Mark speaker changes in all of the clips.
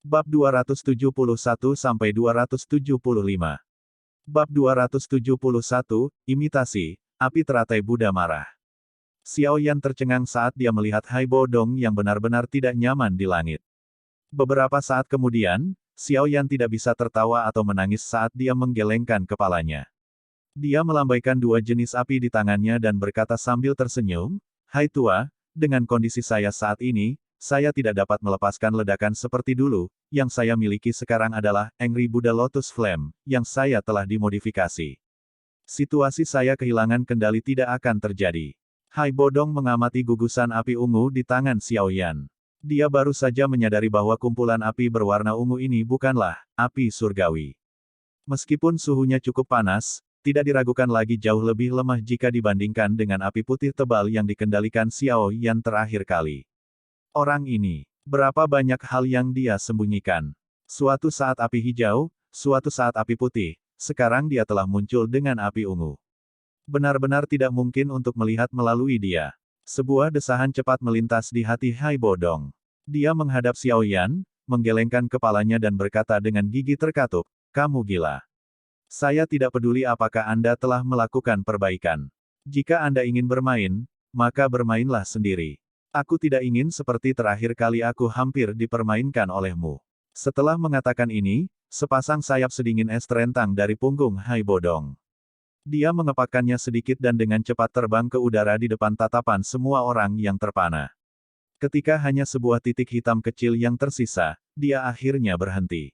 Speaker 1: Bab 271-275. Bab 271, Imitasi, Api Teratai Buddha Marah. Xiao Yan tercengang saat dia melihat Haibo Dong yang benar-benar tidak nyaman di langit. Beberapa saat kemudian, Xiao Yan tidak bisa tertawa atau menangis saat dia menggelengkan kepalanya. Dia melambaikan dua jenis api di tangannya dan berkata sambil tersenyum, "Hai tua, dengan kondisi saya saat ini, saya tidak dapat melepaskan ledakan seperti dulu, yang saya miliki sekarang adalah Angry Buddha Lotus Flame, yang saya telah dimodifikasi. Situasi saya kehilangan kendali tidak akan terjadi." Haibo Dong mengamati gugusan api ungu di tangan Xiao Yan. Dia baru saja menyadari bahwa kumpulan api berwarna ungu ini bukanlah api surgawi. Meskipun suhunya cukup panas, tidak diragukan lagi jauh lebih lemah jika dibandingkan dengan api putih tebal yang dikendalikan Xiao Yan terakhir kali. Orang ini, berapa banyak hal yang dia sembunyikan. Suatu saat api hijau, suatu saat api putih, sekarang dia telah muncul dengan api ungu. Benar-benar tidak mungkin untuk melihat melalui dia. Sebuah desahan cepat melintas di hati Haibo Dong. Dia menghadap Xiao Yan, menggelengkan kepalanya dan berkata dengan gigi terkatup, "Kamu gila. Saya tidak peduli apakah Anda telah melakukan perbaikan. Jika Anda ingin bermain, maka bermainlah sendiri. Aku tidak ingin seperti terakhir kali aku hampir dipermainkan olehmu." Setelah mengatakan ini, sepasang sayap sedingin es terentang dari punggung Haibo Dong. Dia mengepakkannya sedikit dan dengan cepat terbang ke udara di depan tatapan semua orang yang terpana. Ketika hanya sebuah titik hitam kecil yang tersisa, dia akhirnya berhenti.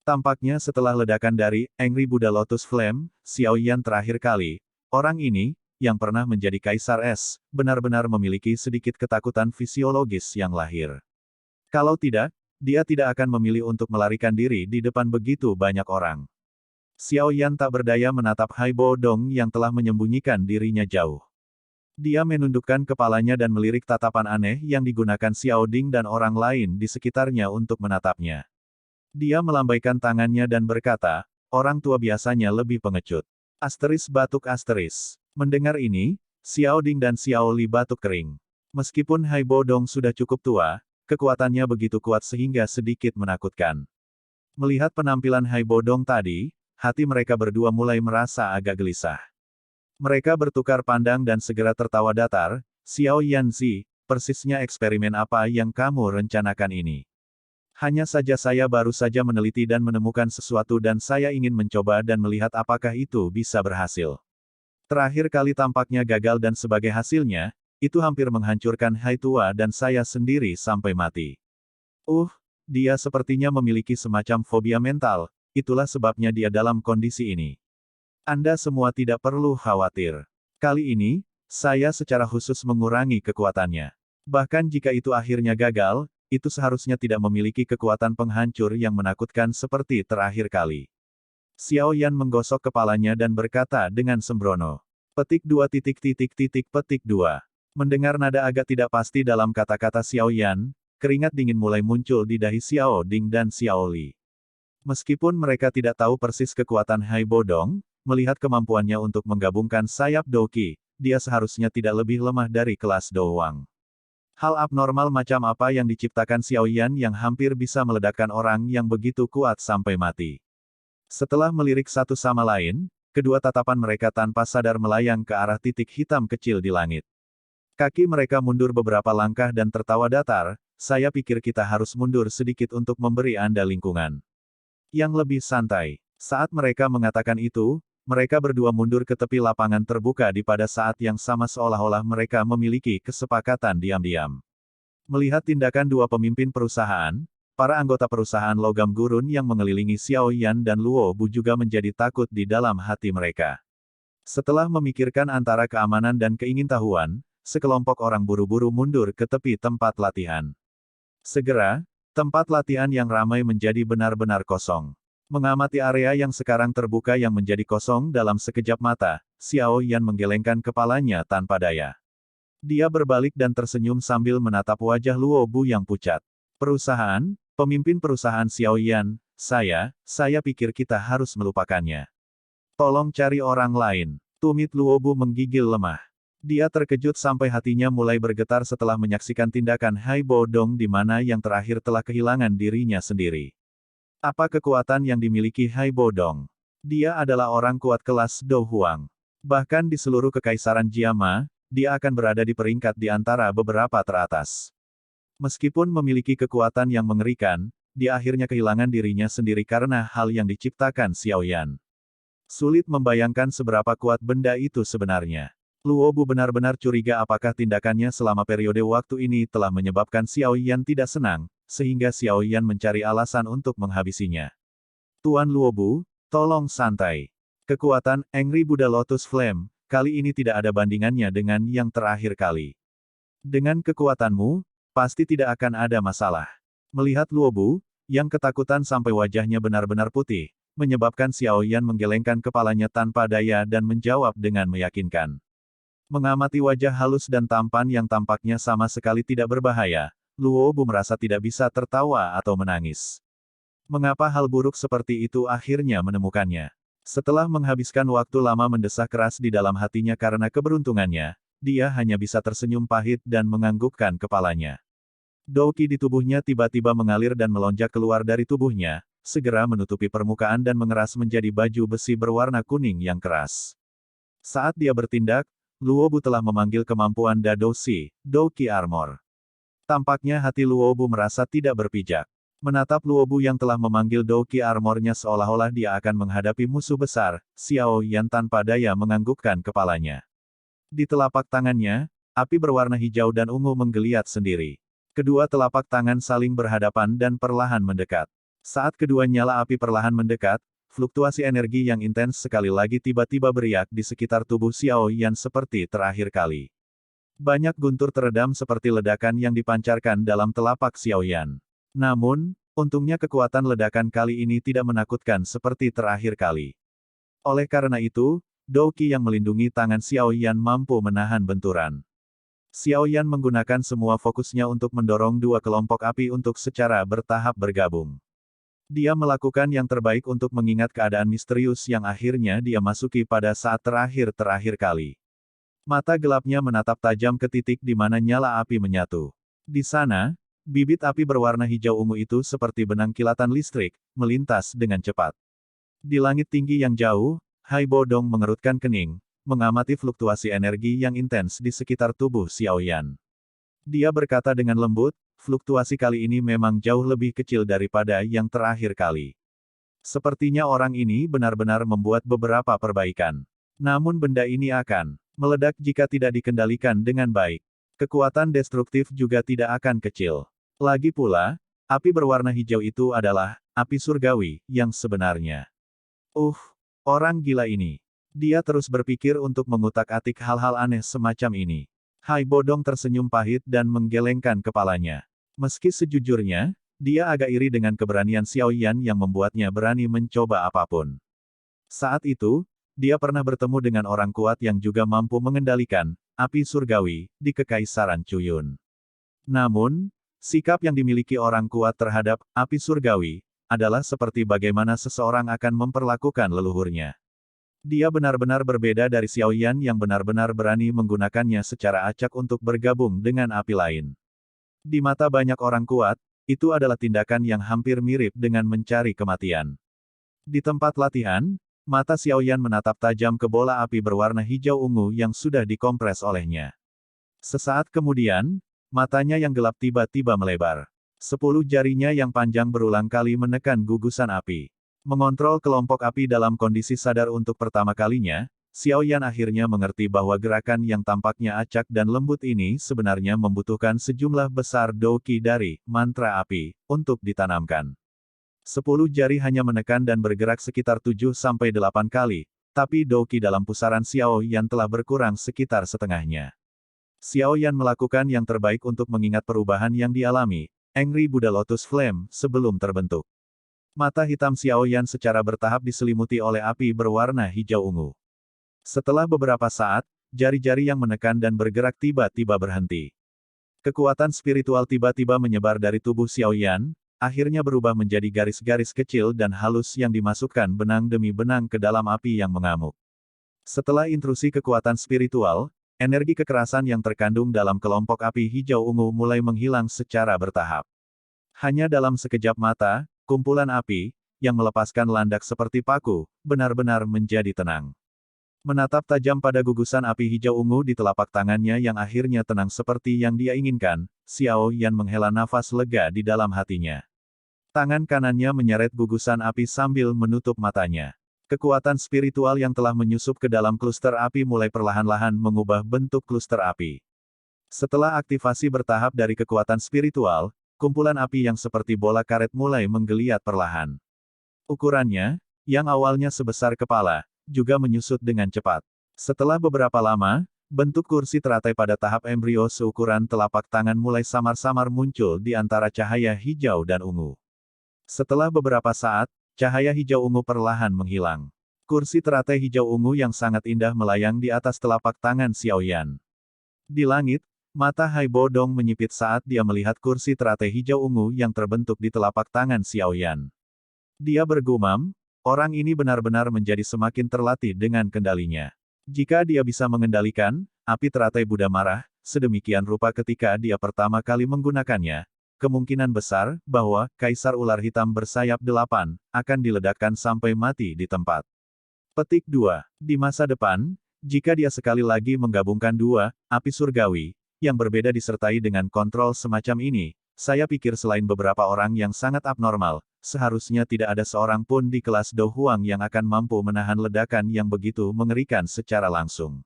Speaker 1: Tampaknya setelah ledakan dari Angry Buddha Lotus Flame, Xiao Yan terakhir kali, orang ini, yang pernah menjadi Kaisar Es, benar-benar memiliki sedikit ketakutan fisiologis yang lahir. Kalau tidak, dia tidak akan memilih untuk melarikan diri di depan begitu banyak orang. Xiao Yan tak berdaya menatap Haibo Dong yang telah menyembunyikan dirinya jauh. Dia menundukkan kepalanya dan melirik tatapan aneh yang digunakan Xiao Ding dan orang lain di sekitarnya untuk menatapnya. Dia melambaikan tangannya dan berkata, "Orang tua biasanya lebih pengecut." Asteris batuk asteris. Mendengar ini, Xiao Ding dan Xiao Li batuk kering. Meskipun Haibo Dong sudah cukup tua, kekuatannya begitu kuat sehingga sedikit menakutkan. Melihat penampilan Haibo Dong tadi, hati mereka berdua mulai merasa agak gelisah. Mereka bertukar pandang dan segera tertawa datar, "Xiao Yanzi, persisnya eksperimen apa yang kamu rencanakan ini? Hanya saja saya baru saja meneliti dan menemukan sesuatu dan saya ingin mencoba dan melihat apakah itu bisa berhasil. Terakhir kali tampaknya gagal dan sebagai hasilnya, itu hampir menghancurkan Hai Tua dan saya sendiri sampai mati. Dia sepertinya memiliki semacam fobia mental. Itulah sebabnya dia dalam kondisi ini. Anda semua tidak perlu khawatir. Kali ini, saya secara khusus mengurangi kekuatannya. Bahkan jika itu akhirnya gagal, itu seharusnya tidak memiliki kekuatan penghancur yang menakutkan seperti terakhir kali." Xiao Yan menggosok kepalanya dan berkata dengan sembrono. Petik 2. Mendengar nada agak tidak pasti dalam kata-kata Xiao Yan, keringat dingin mulai muncul di dahi Xiao Ding dan Xiao Li. Meskipun mereka tidak tahu persis kekuatan Haibo Dong, melihat kemampuannya untuk menggabungkan sayap Douqi, dia seharusnya tidak lebih lemah dari kelas Douwang. Hal abnormal macam apa yang diciptakan Xiao Yan yang hampir bisa meledakkan orang yang begitu kuat sampai mati. Setelah melirik satu sama lain, kedua tatapan mereka tanpa sadar melayang ke arah titik hitam kecil di langit. Kaki mereka mundur beberapa langkah dan tertawa datar, "Saya pikir kita harus mundur sedikit untuk memberi Anda lingkungan yang lebih santai." Saat mereka mengatakan itu, mereka berdua mundur ke tepi lapangan terbuka di pada saat yang sama seolah-olah mereka memiliki kesepakatan diam-diam. Melihat tindakan dua pemimpin perusahaan, para anggota perusahaan logam gurun yang mengelilingi Xiao Yan dan Luo Bu juga menjadi takut di dalam hati mereka. Setelah memikirkan antara keamanan dan keingintahuan, sekelompok orang buru-buru mundur ke tepi tempat latihan. Segera, tempat latihan yang ramai menjadi benar-benar kosong. Mengamati area yang sekarang terbuka yang menjadi kosong dalam sekejap mata, Xiao Yan menggelengkan kepalanya tanpa daya. Dia berbalik dan tersenyum sambil menatap wajah Luo Bu yang pucat. Pemimpin perusahaan Xiao Yan, saya pikir kita harus melupakannya. Tolong cari orang lain. Tumit Luo Bu menggigil lemah. Dia terkejut sampai hatinya mulai bergetar setelah menyaksikan tindakan Haibo Dong di mana yang terakhir telah kehilangan dirinya sendiri. Apa kekuatan yang dimiliki Haibo Dong? Dia adalah orang kuat kelas Do Huang. Bahkan di seluruh kekaisaran Jiama, dia akan berada di peringkat di antara beberapa teratas. Meskipun memiliki kekuatan yang mengerikan, dia akhirnya kehilangan dirinya sendiri karena hal yang diciptakan Xiao Yan. Sulit membayangkan seberapa kuat benda itu sebenarnya. Luobu benar-benar curiga apakah tindakannya selama periode waktu ini telah menyebabkan Xiao Yan tidak senang, sehingga Xiao Yan mencari alasan untuk menghabisinya. Tuan Luobu, tolong santai. Kekuatan Angry Buddha Lotus Flame, kali ini tidak ada bandingannya dengan yang terakhir kali. Dengan kekuatanmu, pasti tidak akan ada masalah. Melihat Luobu, yang ketakutan sampai wajahnya benar-benar putih, menyebabkan Xiao Yan menggelengkan kepalanya tanpa daya dan menjawab dengan meyakinkan. Mengamati wajah halus dan tampan yang tampaknya sama sekali tidak berbahaya, Luobu merasa tidak bisa tertawa atau menangis. Mengapa hal buruk seperti itu akhirnya menemukannya? Setelah menghabiskan waktu lama mendesak keras di dalam hatinya karena keberuntungannya, dia hanya bisa tersenyum pahit dan menganggukkan kepalanya. Douqi di tubuhnya tiba-tiba mengalir dan melonjak keluar dari tubuhnya, segera menutupi permukaan dan mengeras menjadi baju besi berwarna kuning yang keras. Saat dia bertindak, Luobu telah memanggil kemampuan Dadoshi, Douqi Armor. Tampaknya hati Luobu merasa tidak berpijak. Menatap Luobu yang telah memanggil Douqi Armornya seolah-olah dia akan menghadapi musuh besar, Xiao Yan tanpa daya menganggukkan kepalanya. Di telapak tangannya, api berwarna hijau dan ungu menggeliat sendiri. Kedua telapak tangan saling berhadapan dan perlahan mendekat. Saat kedua nyala api perlahan mendekat, fluktuasi energi yang intens sekali lagi tiba-tiba beriak di sekitar tubuh Xiao Yan seperti terakhir kali. Banyak guntur teredam seperti ledakan yang dipancarkan dalam telapak Xiao Yan. Namun, untungnya kekuatan ledakan kali ini tidak menakutkan seperti terakhir kali. Oleh karena itu, Douqi yang melindungi tangan Xiao Yan mampu menahan benturan. Xiao Yan menggunakan semua fokusnya untuk mendorong dua kelompok api untuk secara bertahap bergabung. Dia melakukan yang terbaik untuk mengingat keadaan misterius yang akhirnya dia masuki pada saat terakhir kali. Mata gelapnya menatap tajam ke titik di mana nyala api menyatu. Di sana, bibit api berwarna hijau ungu itu seperti benang kilatan listrik, melintas dengan cepat. Di langit tinggi yang jauh, Haibo Dong mengerutkan kening, mengamati fluktuasi energi yang intens di sekitar tubuh Xiao Yan. Dia berkata dengan lembut, fluktuasi kali ini memang jauh lebih kecil daripada yang terakhir kali. Sepertinya orang ini benar-benar membuat beberapa perbaikan. Namun benda ini akan meledak jika tidak dikendalikan dengan baik. Kekuatan destruktif juga tidak akan kecil. Lagi pula, api berwarna hijau itu adalah api surgawi yang sebenarnya. Orang gila ini. Dia terus berpikir untuk mengutak-atik hal-hal aneh semacam ini. Haibo Dong tersenyum pahit dan menggelengkan kepalanya. Meski sejujurnya, dia agak iri dengan keberanian Xiao Yan yang membuatnya berani mencoba apapun. Saat itu, dia pernah bertemu dengan orang kuat yang juga mampu mengendalikan api surgawi di Kekaisaran Cuyun. Namun, sikap yang dimiliki orang kuat terhadap api surgawi adalah seperti bagaimana seseorang akan memperlakukan leluhurnya. Dia benar-benar berbeda dari Xiao Yan yang benar-benar berani menggunakannya secara acak untuk bergabung dengan api lain. Di mata banyak orang kuat, itu adalah tindakan yang hampir mirip dengan mencari kematian. Di tempat latihan, mata Xiao Yan menatap tajam ke bola api berwarna hijau ungu yang sudah dikompres olehnya. Sesaat kemudian, matanya yang gelap tiba-tiba melebar. 10 jarinya yang panjang berulang kali menekan gugusan api. Mengontrol kelompok api dalam kondisi sadar untuk pertama kalinya, Xiao Yan akhirnya mengerti bahwa gerakan yang tampaknya acak dan lembut ini sebenarnya membutuhkan sejumlah besar douqi dari mantra api untuk ditanamkan. 10 jari hanya menekan dan bergerak sekitar 7-8 kali, tapi douqi dalam pusaran Xiao Yan telah berkurang sekitar setengahnya. Xiao Yan melakukan yang terbaik untuk mengingat perubahan yang dialami, Angry Buddha Lotus Flame, sebelum terbentuk. Mata hitam Xiao Yan secara bertahap diselimuti oleh api berwarna hijau ungu. Setelah beberapa saat, jari-jari yang menekan dan bergerak tiba-tiba berhenti. Kekuatan spiritual tiba-tiba menyebar dari tubuh Xiao Yan, akhirnya berubah menjadi garis-garis kecil dan halus yang dimasukkan benang demi benang ke dalam api yang mengamuk. Setelah intrusi kekuatan spiritual, energi kekerasan yang terkandung dalam kelompok api hijau ungu mulai menghilang secara bertahap. Hanya dalam sekejap mata, kumpulan api, yang melepaskan landak seperti paku, benar-benar menjadi tenang. Menatap tajam pada gugusan api hijau ungu di telapak tangannya yang akhirnya tenang seperti yang dia inginkan, Xiao Yan menghela nafas lega di dalam hatinya. Tangan kanannya menyeret gugusan api sambil menutup matanya. Kekuatan spiritual yang telah menyusup ke dalam kluster api mulai perlahan-lahan mengubah bentuk kluster api. Setelah aktivasi bertahap dari kekuatan spiritual, kumpulan api yang seperti bola karet mulai menggeliat perlahan. Ukurannya, yang awalnya sebesar kepala, juga menyusut dengan cepat. Setelah beberapa lama, bentuk kursi teratai pada tahap embrio seukuran telapak tangan mulai samar-samar muncul di antara cahaya hijau dan ungu. Setelah beberapa saat, cahaya hijau ungu perlahan menghilang. Kursi teratai hijau ungu yang sangat indah melayang di atas telapak tangan Xiao Yan. Di langit, mata Haibo Dong menyipit saat dia melihat kursi teratai hijau ungu yang terbentuk di telapak tangan Xiao Yan. Dia bergumam, orang ini benar-benar menjadi semakin terlatih dengan kendalinya. Jika dia bisa mengendalikan api teratai Buddha marah, sedemikian rupa ketika dia pertama kali menggunakannya, kemungkinan besar bahwa Kaisar Ular Hitam Bersayap 8 akan diledakkan sampai mati di tempat. Petik 2. Di masa depan, jika dia sekali lagi menggabungkan dua api surgawi yang berbeda disertai dengan kontrol semacam ini, saya pikir selain beberapa orang yang sangat abnormal, seharusnya tidak ada seorang pun di kelas Do Huang yang akan mampu menahan ledakan yang begitu mengerikan secara langsung.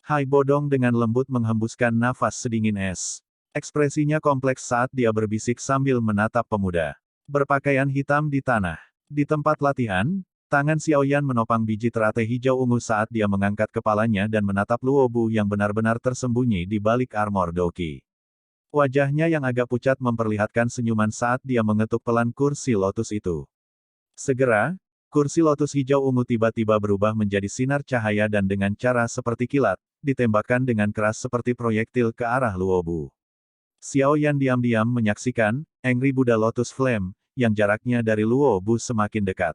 Speaker 1: Haibo Dong dengan lembut menghembuskan nafas sedingin es. Ekspresinya kompleks saat dia berbisik sambil menatap pemuda berpakaian hitam di tanah. Di tempat latihan, tangan Xiao Yan menopang biji teratai hijau ungu saat dia mengangkat kepalanya dan menatap Luo Bu yang benar-benar tersembunyi di balik armor Doqi. Wajahnya yang agak pucat memperlihatkan senyuman saat dia mengetuk pelan kursi lotus itu. Segera, kursi lotus hijau ungu tiba-tiba berubah menjadi sinar cahaya dan dengan cara seperti kilat, ditembakkan dengan keras seperti proyektil ke arah Luo Bu. Xiao Yan diam-diam menyaksikan Angry Buddha Lotus Flame, yang jaraknya dari Luo Bu semakin dekat.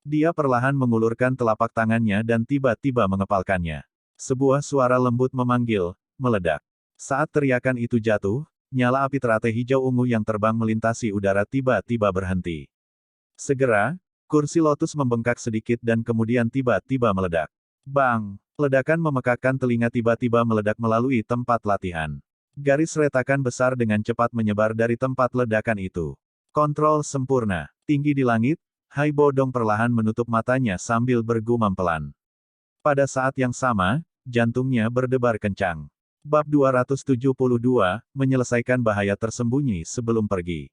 Speaker 1: Dia perlahan mengulurkan telapak tangannya dan tiba-tiba mengepalkannya. Sebuah suara lembut memanggil, meledak. Saat teriakan itu jatuh, nyala api teratai hijau ungu yang terbang melintasi udara tiba-tiba berhenti. Segera, kursi lotus membengkak sedikit dan kemudian tiba-tiba meledak. Bang! Ledakan memekakkan telinga tiba-tiba meledak melalui tempat latihan. Garis retakan besar dengan cepat menyebar dari tempat ledakan itu. Kontrol sempurna. Tinggi di langit, Haibo Dong perlahan menutup matanya sambil bergumam pelan. Pada saat yang sama, jantungnya berdebar kencang. Bab 272, menyelesaikan bahaya tersembunyi sebelum pergi.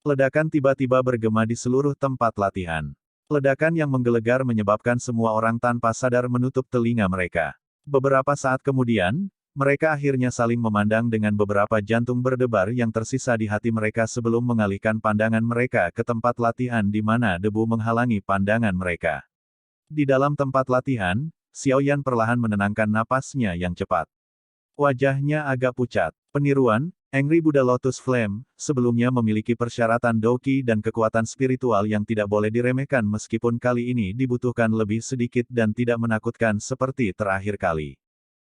Speaker 1: Ledakan tiba-tiba bergema di seluruh tempat latihan. Ledakan yang menggelegar menyebabkan semua orang tanpa sadar menutup telinga mereka. Beberapa saat kemudian, mereka akhirnya saling memandang dengan beberapa jantung berdebar yang tersisa di hati mereka sebelum mengalihkan pandangan mereka ke tempat latihan di mana debu menghalangi pandangan mereka. Di dalam tempat latihan, Xiao Yan perlahan menenangkan napasnya yang cepat. Wajahnya agak pucat. Peniruan, Angry Buddha Lotus Flame, sebelumnya memiliki persyaratan Doqi dan kekuatan spiritual yang tidak boleh diremehkan meskipun kali ini dibutuhkan lebih sedikit dan tidak menakutkan seperti terakhir kali.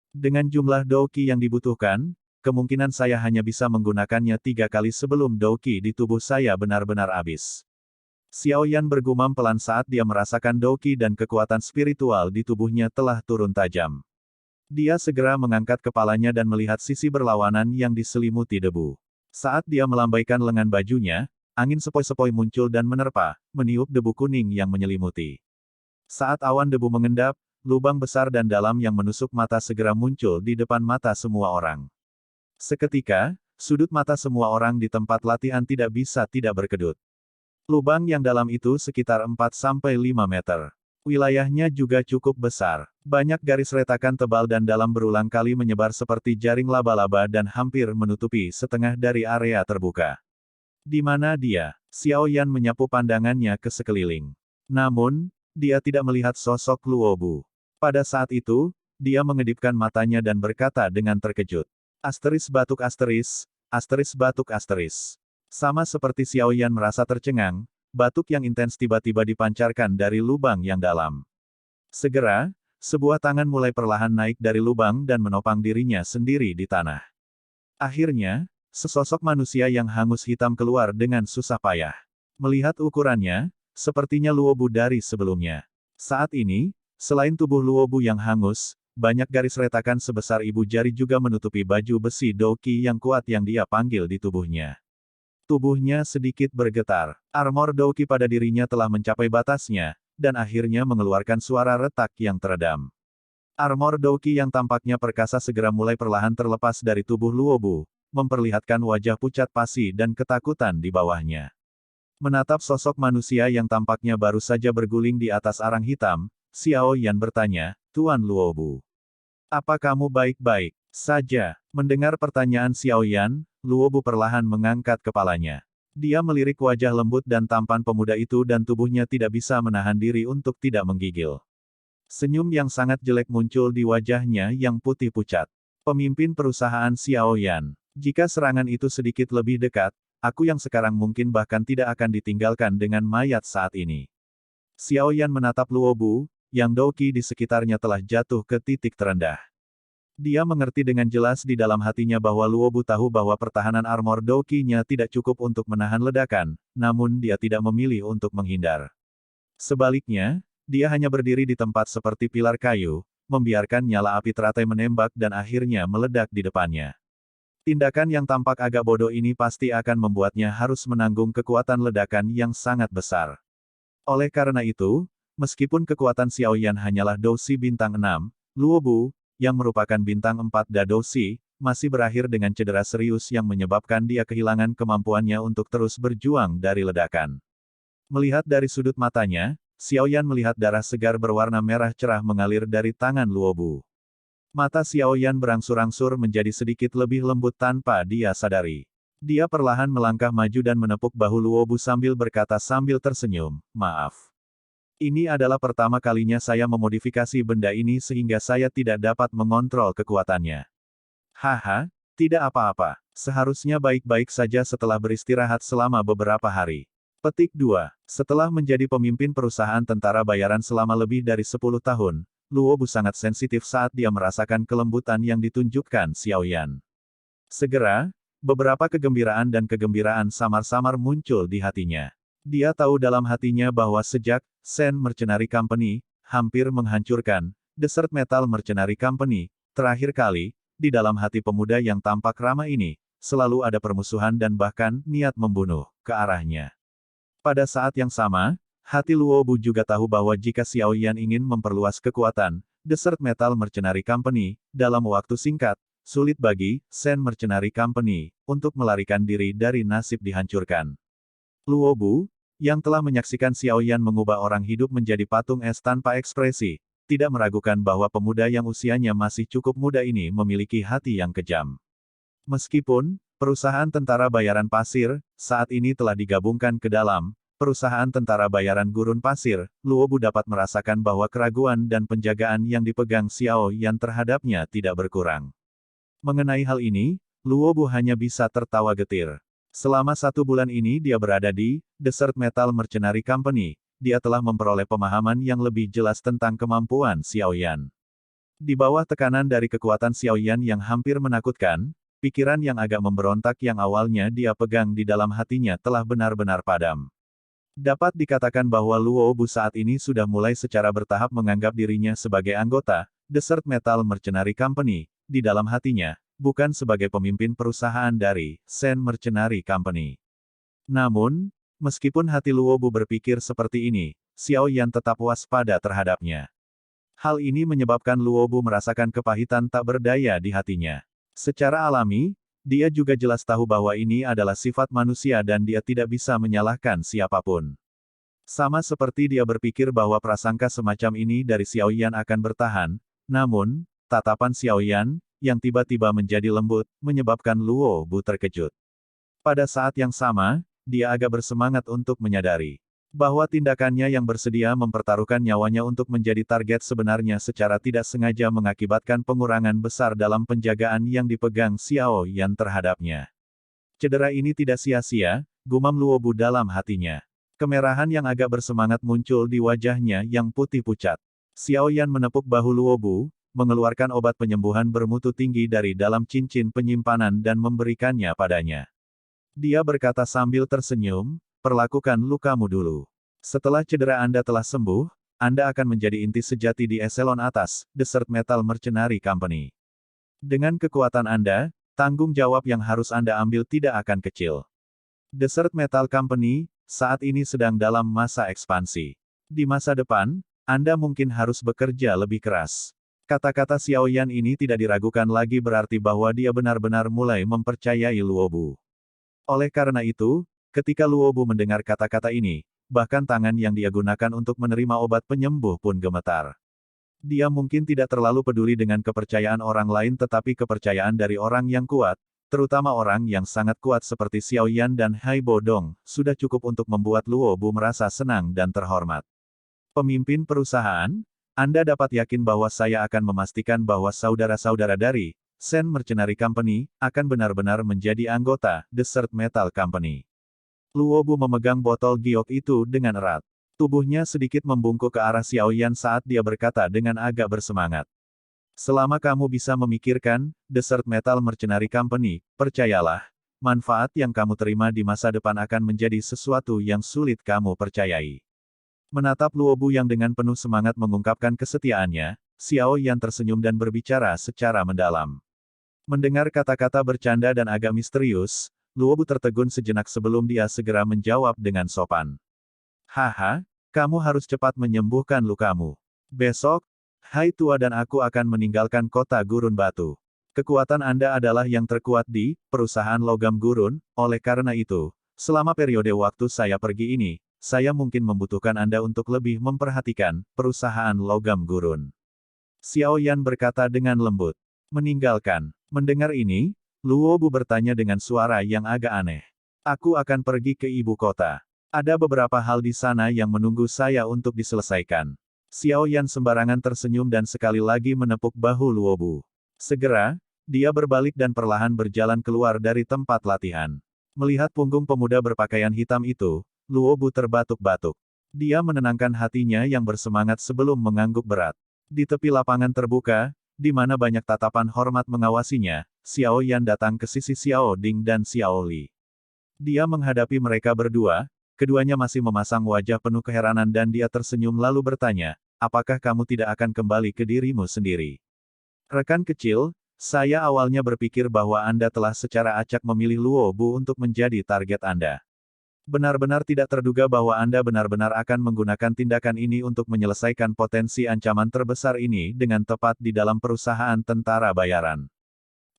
Speaker 1: Dengan jumlah Doqi yang dibutuhkan, kemungkinan saya hanya bisa menggunakannya 3 kali sebelum Doqi di tubuh saya benar-benar habis. Xiao Yan bergumam pelan saat dia merasakan Doqi dan kekuatan spiritual di tubuhnya telah turun tajam. Dia segera mengangkat kepalanya dan melihat sisi berlawanan yang diselimuti debu. Saat dia melambaikan lengan bajunya, angin sepoi-sepoi muncul dan menerpa, meniup debu kuning yang menyelimuti. Saat awan debu mengendap, lubang besar dan dalam yang menusuk mata segera muncul di depan mata semua orang. Seketika, sudut mata semua orang di tempat latihan tidak bisa tidak berkedut. Lubang yang dalam itu sekitar 4-5 meter. Wilayahnya juga cukup besar. Banyak garis retakan tebal dan dalam berulang kali menyebar seperti jaring laba-laba dan hampir menutupi setengah dari area terbuka. Di mana dia? Xiao Yan menyapu pandangannya ke sekeliling. Namun, dia tidak melihat sosok Luo Bu. Pada saat itu, dia mengedipkan matanya dan berkata dengan terkejut. Asteris batuk asteris, asteris batuk asteris. Sama seperti Xiao Yan merasa tercengang, batuk yang intens tiba-tiba dipancarkan dari lubang yang dalam. Segera, sebuah tangan mulai perlahan naik dari lubang dan menopang dirinya sendiri di tanah. Akhirnya, sesosok manusia yang hangus hitam keluar dengan susah payah. Melihat ukurannya, sepertinya Luobu dari sebelumnya. Saat ini, selain tubuh Luobu yang hangus, banyak garis retakan sebesar ibu jari juga menutupi baju besi Doki yang kuat yang dia panggil di tubuhnya. Tubuhnya sedikit bergetar. Armor Doki pada dirinya telah mencapai batasnya, dan akhirnya mengeluarkan suara retak yang teredam. Armor Doki yang tampaknya perkasa segera mulai perlahan terlepas dari tubuh Luobu, memperlihatkan wajah pucat pasi dan ketakutan di bawahnya. Menatap sosok manusia yang tampaknya baru saja berguling di atas arang hitam, Xiao Yan bertanya, "Tuan Luobu, apa kamu baik-baik saja?" Mendengar pertanyaan Xiao Yan, Luobu perlahan mengangkat kepalanya. Dia melirik wajah lembut dan tampan pemuda itu dan tubuhnya tidak bisa menahan diri untuk tidak menggigil. Senyum yang sangat jelek muncul di wajahnya yang putih pucat. Pemimpin perusahaan Xiao Yan. Jika serangan itu sedikit lebih dekat, aku yang sekarang mungkin bahkan tidak akan ditinggalkan dengan mayat saat ini. Xiao Yan menatap Luobu, yang Doki di sekitarnya telah jatuh ke titik terendah. Dia mengerti dengan jelas di dalam hatinya bahwa Luobu tahu bahwa pertahanan armor Doki-nya tidak cukup untuk menahan ledakan, namun dia tidak memilih untuk menghindar. Sebaliknya, dia hanya berdiri di tempat seperti pilar kayu, membiarkan nyala api teratai menembak dan akhirnya meledak di depannya. Tindakan yang tampak agak bodoh ini pasti akan membuatnya harus menanggung kekuatan ledakan yang sangat besar. Oleh karena itu, meskipun kekuatan Xiao Yan hanyalah Dousi bintang 6, Luobu, yang merupakan bintang 4 Dadosi, masih berakhir dengan cedera serius yang menyebabkan dia kehilangan kemampuannya untuk terus berjuang dari ledakan. Melihat dari sudut matanya, Xiao Yan melihat darah segar berwarna merah cerah mengalir dari tangan Luobu. Mata Xiao Yan berangsur-angsur menjadi sedikit lebih lembut tanpa dia sadari. Dia perlahan melangkah maju dan menepuk bahu Luobu sambil berkata sambil tersenyum, "Maaf. Ini adalah pertama kalinya saya memodifikasi benda ini sehingga saya tidak dapat mengontrol kekuatannya." "Haha, tidak apa-apa. Seharusnya baik-baik saja setelah beristirahat selama beberapa hari." Petik 2. Setelah menjadi pemimpin perusahaan tentara bayaran selama lebih dari 10 tahun, Luobu sangat sensitif saat dia merasakan kelembutan yang ditunjukkan Xiao Yan. Segera, beberapa kegembiraan dan kegembiraan samar-samar muncul di hatinya. Dia tahu dalam hatinya bahwa sejak Sen Mercenary Company hampir menghancurkan Desert Metal Mercenary Company terakhir kali, di dalam hati pemuda yang tampak ramah ini, selalu ada permusuhan dan bahkan niat membunuh ke arahnya. Pada saat yang sama, hati Luobu juga tahu bahwa jika Xiao Yan ingin memperluas kekuatan Desert Metal Mercenary Company dalam waktu singkat, sulit bagi Sen Mercenary Company untuk melarikan diri dari nasib dihancurkan. Luobu, yang telah menyaksikan Xiao Yan mengubah orang hidup menjadi patung es tanpa ekspresi, tidak meragukan bahwa pemuda yang usianya masih cukup muda ini memiliki hati yang kejam. Meskipun perusahaan tentara bayaran pasir saat ini telah digabungkan ke dalam perusahaan tentara bayaran gurun pasir, Luobu dapat merasakan bahwa keraguan dan penjagaan yang dipegang Xiao Yan terhadapnya tidak berkurang. Mengenai hal ini, Luobu hanya bisa tertawa getir. Selama 1 bulan ini dia berada di Desert Metal Mercenary Company, dia telah memperoleh pemahaman yang lebih jelas tentang kemampuan Xiao Yan. Di bawah tekanan dari kekuatan Xiao Yan yang hampir menakutkan, pikiran yang agak memberontak yang awalnya dia pegang di dalam hatinya telah benar-benar padam. Dapat dikatakan bahwa Luobu saat ini sudah mulai secara bertahap menganggap dirinya sebagai anggota Desert Metal Mercenary Company, di dalam hatinya, bukan sebagai pemimpin perusahaan dari Sen Mercenary Company. Namun, meskipun hati Luobu berpikir seperti ini, Xiao Yan tetap waspada terhadapnya. Hal ini menyebabkan Luobu merasakan kepahitan tak berdaya di hatinya. Secara alami, dia juga jelas tahu bahwa ini adalah sifat manusia dan dia tidak bisa menyalahkan siapapun. Sama seperti dia berpikir bahwa prasangka semacam ini dari Xiao Yan akan bertahan, namun, tatapan Xiao Yan, yang tiba-tiba menjadi lembut, menyebabkan Luobu terkejut. Pada saat yang sama, dia agak bersemangat untuk menyadari bahwa tindakannya yang bersedia mempertaruhkan nyawanya untuk menjadi target sebenarnya secara tidak sengaja mengakibatkan pengurangan besar dalam penjagaan yang dipegang Xiao Yan terhadapnya. Cedera ini tidak sia-sia, gumam Luobu dalam hatinya. Kemerahan yang agak bersemangat muncul di wajahnya yang putih pucat. Xiao Yan menepuk bahu Luobu, mengeluarkan obat penyembuhan bermutu tinggi dari dalam cincin penyimpanan dan memberikannya padanya. Dia berkata sambil tersenyum, perlakukan lukamu dulu. Setelah cedera Anda telah sembuh, Anda akan menjadi inti sejati di eselon atas, Desert Metal Mercenary Company. Dengan kekuatan Anda, tanggung jawab yang harus Anda ambil tidak akan kecil. Desert Metal Company, saat ini sedang dalam masa ekspansi. Di masa depan, Anda mungkin harus bekerja lebih keras. Kata-kata Xiao Yan ini tidak diragukan lagi berarti bahwa dia benar-benar mulai mempercayai Luobu. Oleh karena itu, ketika Luobu mendengar kata-kata ini, bahkan tangan yang dia gunakan untuk menerima obat penyembuh pun gemetar. Dia mungkin tidak terlalu peduli dengan kepercayaan orang lain tetapi kepercayaan dari orang yang kuat, terutama orang yang sangat kuat seperti Xiao Yan dan Haibo Dong, sudah cukup untuk membuat Luobu merasa senang dan terhormat. Pemimpin perusahaan, Anda dapat yakin bahwa saya akan memastikan bahwa saudara-saudara dari Sen Mercenary Company akan benar-benar menjadi anggota Desert Metal Company. Luobu memegang botol giok itu dengan erat. Tubuhnya sedikit membungkuk ke arah Xiao Yan saat dia berkata dengan agak bersemangat. Selama kamu bisa memikirkan Desert Metal Mercenary Company, percayalah, manfaat yang kamu terima di masa depan akan menjadi sesuatu yang sulit kamu percayai. Menatap Luobu yang dengan penuh semangat mengungkapkan kesetiaannya, Xiao Yan tersenyum dan berbicara secara mendalam. Mendengar kata-kata bercanda dan agak misterius, Luobu tertegun sejenak sebelum dia segera menjawab dengan sopan. Haha, kamu harus cepat menyembuhkan lukamu. Besok, Hai Tua dan aku akan meninggalkan kota Gurun Batu. Kekuatan Anda adalah yang terkuat di perusahaan logam gurun, oleh karena itu, selama periode waktu saya pergi ini, saya mungkin membutuhkan Anda untuk lebih memperhatikan perusahaan logam gurun. Xiao Yan berkata dengan lembut. Meninggalkan. Mendengar ini, Luobu bertanya dengan suara yang agak aneh. Aku akan pergi ke ibu kota. Ada beberapa hal di sana yang menunggu saya untuk diselesaikan. Xiao Yan sembarangan tersenyum dan sekali lagi menepuk bahu Luobu. Segera, dia berbalik dan perlahan berjalan keluar dari tempat latihan. Melihat punggung pemuda berpakaian hitam itu, Luobu terbatuk-batuk. Dia menenangkan hatinya yang bersemangat sebelum mengangguk berat. Di tepi lapangan terbuka, di mana banyak tatapan hormat mengawasinya, Xiao Yan datang ke sisi Xiao Ding dan Xiao Li. Dia menghadapi mereka berdua, keduanya masih memasang wajah penuh keheranan dan dia tersenyum lalu bertanya, apakah kamu tidak akan kembali ke dirimu sendiri? Rekan kecil, saya awalnya berpikir bahwa Anda telah secara acak memilih Luobu untuk menjadi target Anda. Benar-benar tidak terduga bahwa Anda benar-benar akan menggunakan tindakan ini untuk menyelesaikan potensi ancaman terbesar ini dengan tepat di dalam perusahaan tentara bayaran.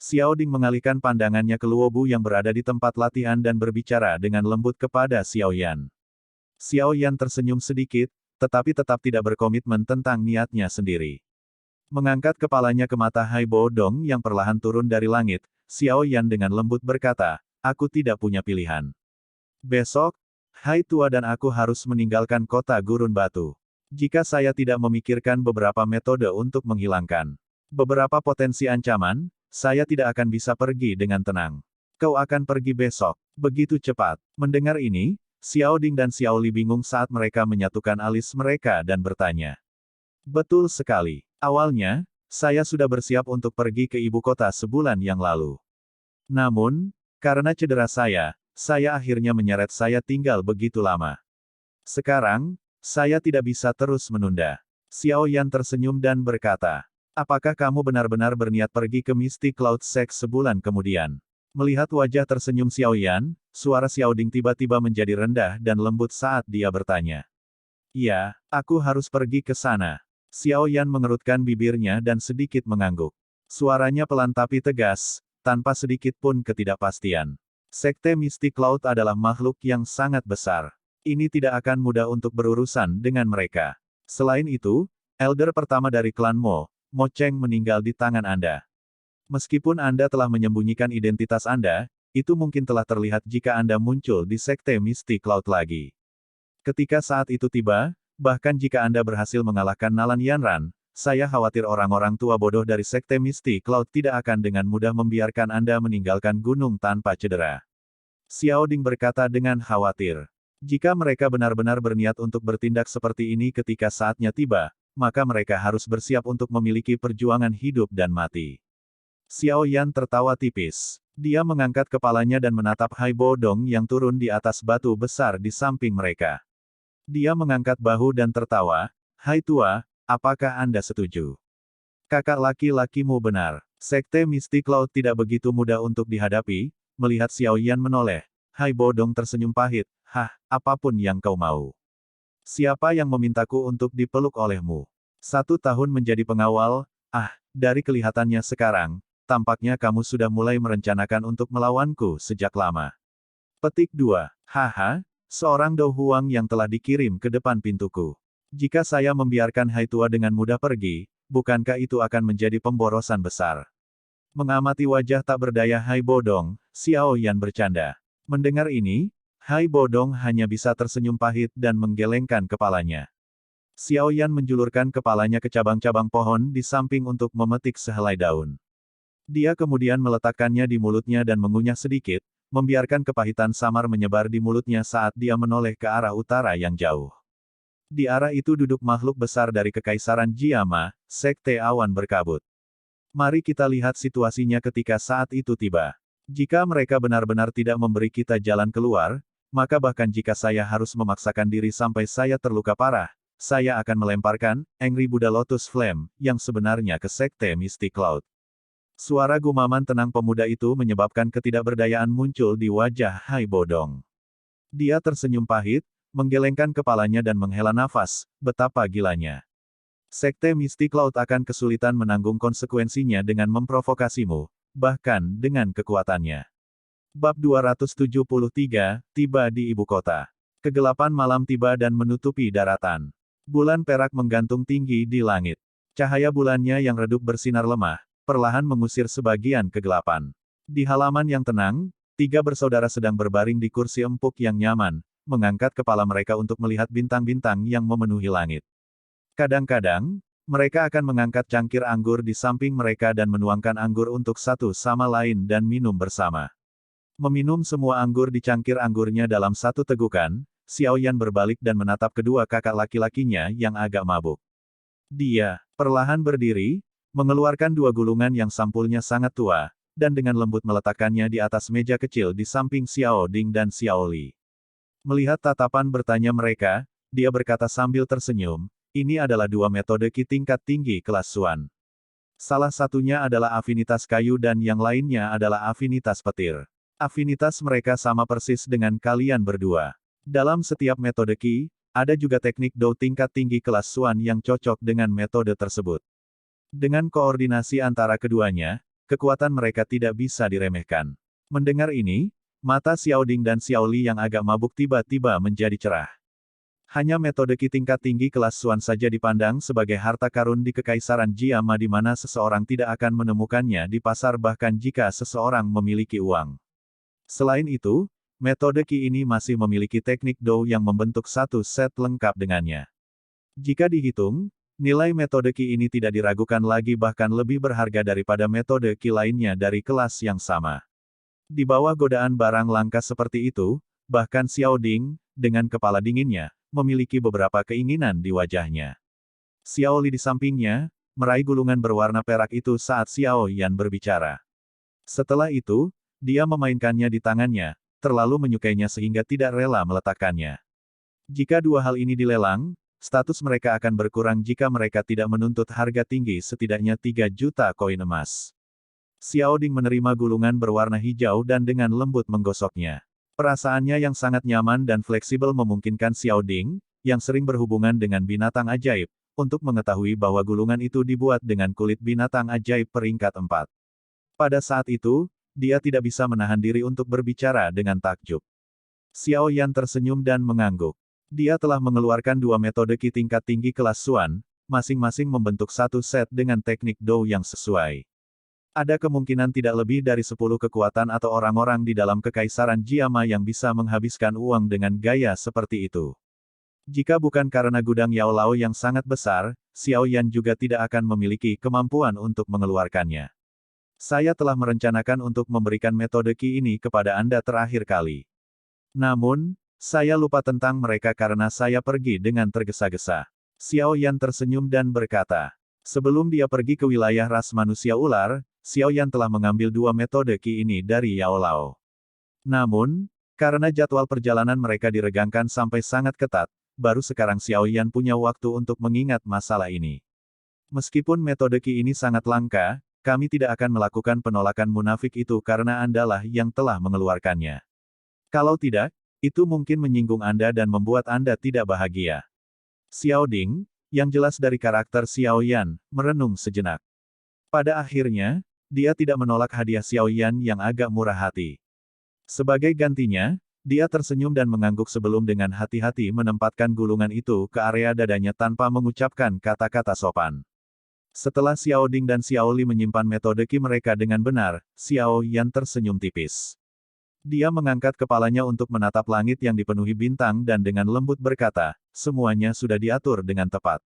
Speaker 1: Xiao Ding mengalihkan pandangannya ke Luobu yang berada di tempat latihan dan berbicara dengan lembut kepada Xiao Yan. Xiao Yan tersenyum sedikit, tetapi tetap tidak berkomitmen tentang niatnya sendiri. Mengangkat kepalanya ke mata Haibo Dong yang perlahan turun dari langit, Xiao Yan dengan lembut berkata, aku tidak punya pilihan. Besok, Hai Tua dan aku harus meninggalkan kota Gurun Batu. Jika saya tidak memikirkan beberapa metode untuk menghilangkan beberapa potensi ancaman, saya tidak akan bisa pergi dengan tenang. Kau akan pergi besok, begitu cepat. Mendengar ini, Xiao Ding dan Xiao Li bingung saat mereka menyatukan alis mereka dan bertanya. Betul sekali. Awalnya, saya sudah bersiap untuk pergi ke ibu kota sebulan yang lalu. Namun, karena cedera saya akhirnya menyeret saya tinggal begitu lama. Sekarang, saya tidak bisa terus menunda. Xiao Yan tersenyum dan berkata, apakah kamu benar-benar berniat pergi ke Misty Cloud Sect sebulan kemudian? Melihat wajah tersenyum Xiao Yan, suara Xiao Ding tiba-tiba menjadi rendah dan lembut saat dia bertanya. Iya, aku harus pergi ke sana. Xiao Yan mengerutkan bibirnya dan sedikit mengangguk. Suaranya pelan tapi tegas, tanpa sedikit pun ketidakpastian. Sekte Misty Cloud adalah makhluk yang sangat besar. Ini tidak akan mudah untuk berurusan dengan mereka. Selain itu, elder pertama dari klan Mo Cheng meninggal di tangan Anda. Meskipun Anda telah menyembunyikan identitas Anda, itu mungkin telah terlihat jika Anda muncul di Sekte Misty Cloud lagi. Ketika saat itu tiba, bahkan jika Anda berhasil mengalahkan Nalan Yanran, saya khawatir orang-orang tua bodoh dari Sekte Misty Cloud tidak akan dengan mudah membiarkan Anda meninggalkan gunung tanpa cedera. Xiao Ding berkata dengan khawatir. Jika mereka benar-benar berniat untuk bertindak seperti ini ketika saatnya tiba, maka mereka harus bersiap untuk memiliki perjuangan hidup dan mati. Xiao Yan tertawa tipis. Dia mengangkat kepalanya dan menatap Haibo Dong yang turun di atas batu besar di samping mereka. Dia mengangkat bahu dan tertawa, "Hai tua, apakah Anda setuju? Kakak laki-lakimu benar. Sekte Misty Cloud tidak begitu mudah untuk dihadapi." Melihat Xiao Yan menoleh, Haibo Dong tersenyum pahit, "Hah, apapun yang kau mau. Siapa yang memintaku untuk dipeluk olehmu? 1 tahun menjadi pengawal, dari kelihatannya sekarang, tampaknya kamu sudah mulai merencanakan untuk melawanku sejak lama." Petik 2. Haha, seorang Do Huang yang telah dikirim ke depan pintuku. Jika saya membiarkan Hai Tua dengan mudah pergi, bukankah itu akan menjadi pemborosan besar? Mengamati wajah tak berdaya Hai Bodong, Xiao Yan bercanda. Mendengar ini, Hai Bodong hanya bisa tersenyum pahit dan menggelengkan kepalanya. Xiao Yan menjulurkan kepalanya ke cabang-cabang pohon di samping untuk memetik sehelai daun. Dia kemudian meletakkannya di mulutnya dan mengunyah sedikit, membiarkan kepahitan samar menyebar di mulutnya saat dia menoleh ke arah utara yang jauh. Di arah itu duduk makhluk besar dari Kekaisaran Jiama, Sekte Awan Berkabut. Mari kita lihat situasinya ketika saat itu tiba. Jika mereka benar-benar tidak memberi kita jalan keluar, maka bahkan jika saya harus memaksakan diri sampai saya terluka parah, saya akan melemparkan Angry Buddha Lotus Flame yang sebenarnya ke Sekte Misty Cloud. Suara gumaman tenang pemuda itu menyebabkan ketidakberdayaan muncul di wajah Hai Bodong. Dia tersenyum pahit, menggelengkan kepalanya dan menghela nafas, betapa gilanya. Sekte Misty Cloud akan kesulitan menanggung konsekuensinya dengan memprovokasimu, bahkan dengan kekuatannya. Bab 273, tiba di ibu kota. Kegelapan malam tiba dan menutupi daratan. Bulan perak menggantung tinggi di langit. Cahaya bulannya yang redup bersinar lemah, perlahan mengusir sebagian kegelapan. Di halaman yang tenang, 3 bersaudara sedang berbaring di kursi empuk yang nyaman, mengangkat kepala mereka untuk melihat bintang-bintang yang memenuhi langit. Kadang-kadang, mereka akan mengangkat cangkir anggur di samping mereka dan menuangkan anggur untuk satu sama lain dan minum bersama. Meminum semua anggur di cangkir anggurnya dalam satu tegukan, Xiao Yan berbalik dan menatap kedua kakak laki-lakinya yang agak mabuk. Dia perlahan berdiri, mengeluarkan 2 gulungan yang sampulnya sangat tua, dan dengan lembut meletakkannya di atas meja kecil di samping Xiao Ding dan Xiao Li. Melihat tatapan bertanya mereka, dia berkata sambil tersenyum, "Ini adalah 2 metode Qi tingkat tinggi kelas Xuan. Salah satunya adalah afinitas kayu dan yang lainnya adalah afinitas petir. Afinitas mereka sama persis dengan kalian berdua. Dalam setiap metode Qi, ada juga teknik Do tingkat tinggi kelas Xuan yang cocok dengan metode tersebut. Dengan koordinasi antara keduanya, kekuatan mereka tidak bisa diremehkan." Mendengar ini, mata Xiao Ding dan Xiao Li yang agak mabuk tiba-tiba menjadi cerah. Hanya metode Qi tingkat tinggi kelas Xuan saja dipandang sebagai harta karun di Kekaisaran Jiama di mana seseorang tidak akan menemukannya di pasar bahkan jika seseorang memiliki uang. Selain itu, metode Qi ini masih memiliki teknik Do yang membentuk satu set lengkap dengannya. Jika dihitung, nilai metode Qi ini tidak diragukan lagi bahkan lebih berharga daripada metode Qi lainnya dari kelas yang sama. Di bawah godaan barang langka seperti itu, bahkan Xiao Ding, dengan kepala dinginnya, memiliki beberapa keinginan di wajahnya. Xiao Li di sampingnya, meraih gulungan berwarna perak itu saat Xiao Yan berbicara. Setelah itu, dia memainkannya di tangannya, terlalu menyukainya sehingga tidak rela meletakkannya. Jika 2 hal ini dilelang, status mereka akan berkurang jika mereka tidak menuntut harga tinggi setidaknya 3 juta koin emas. Xiao Ding menerima gulungan berwarna hijau dan dengan lembut menggosoknya. Perasaannya yang sangat nyaman dan fleksibel memungkinkan Xiao Ding, yang sering berhubungan dengan binatang ajaib, untuk mengetahui bahwa gulungan itu dibuat dengan kulit binatang ajaib peringkat 4. Pada saat itu, dia tidak bisa menahan diri untuk berbicara dengan takjub. Xiao Yan tersenyum dan mengangguk. Dia telah mengeluarkan 2 metode Qi tingkat tinggi kelas Xuan, masing-masing membentuk satu set dengan teknik Do yang sesuai. Ada kemungkinan tidak lebih dari 10 kekuatan atau orang-orang di dalam Kekaisaran Jiama yang bisa menghabiskan uang dengan gaya seperti itu. Jika bukan karena gudang Yao Lao yang sangat besar, Xiao Yan juga tidak akan memiliki kemampuan untuk mengeluarkannya. Saya telah merencanakan untuk memberikan metode Qi ini kepada Anda terakhir kali. Namun, saya lupa tentang mereka karena saya pergi dengan tergesa-gesa. Xiao Yan tersenyum dan berkata, sebelum dia pergi ke wilayah ras manusia ular, Xiao Yan telah mengambil dua metode Qi ini dari Yao Lao. Namun, karena jadwal perjalanan mereka diregangkan sampai sangat ketat, baru sekarang Xiao Yan punya waktu untuk mengingat masalah ini. Meskipun metode Qi ini sangat langka, kami tidak akan melakukan penolakan munafik itu karena Andalah yang telah mengeluarkannya. Kalau tidak, itu mungkin menyinggung Anda dan membuat Anda tidak bahagia. Xiao Ding, yang jelas dari karakter Xiao Yan, merenung sejenak. Pada akhirnya, dia tidak menolak hadiah Xiao Yan yang agak murah hati. Sebagai gantinya, dia tersenyum dan mengangguk sebelum dengan hati-hati menempatkan gulungan itu ke area dadanya tanpa mengucapkan kata-kata sopan. Setelah Xiao Ding dan Xiao Li menyimpan metode Qi mereka dengan benar, Xiao Yan tersenyum tipis. Dia mengangkat kepalanya untuk menatap langit yang dipenuhi bintang dan dengan lembut berkata, semuanya sudah diatur dengan tepat.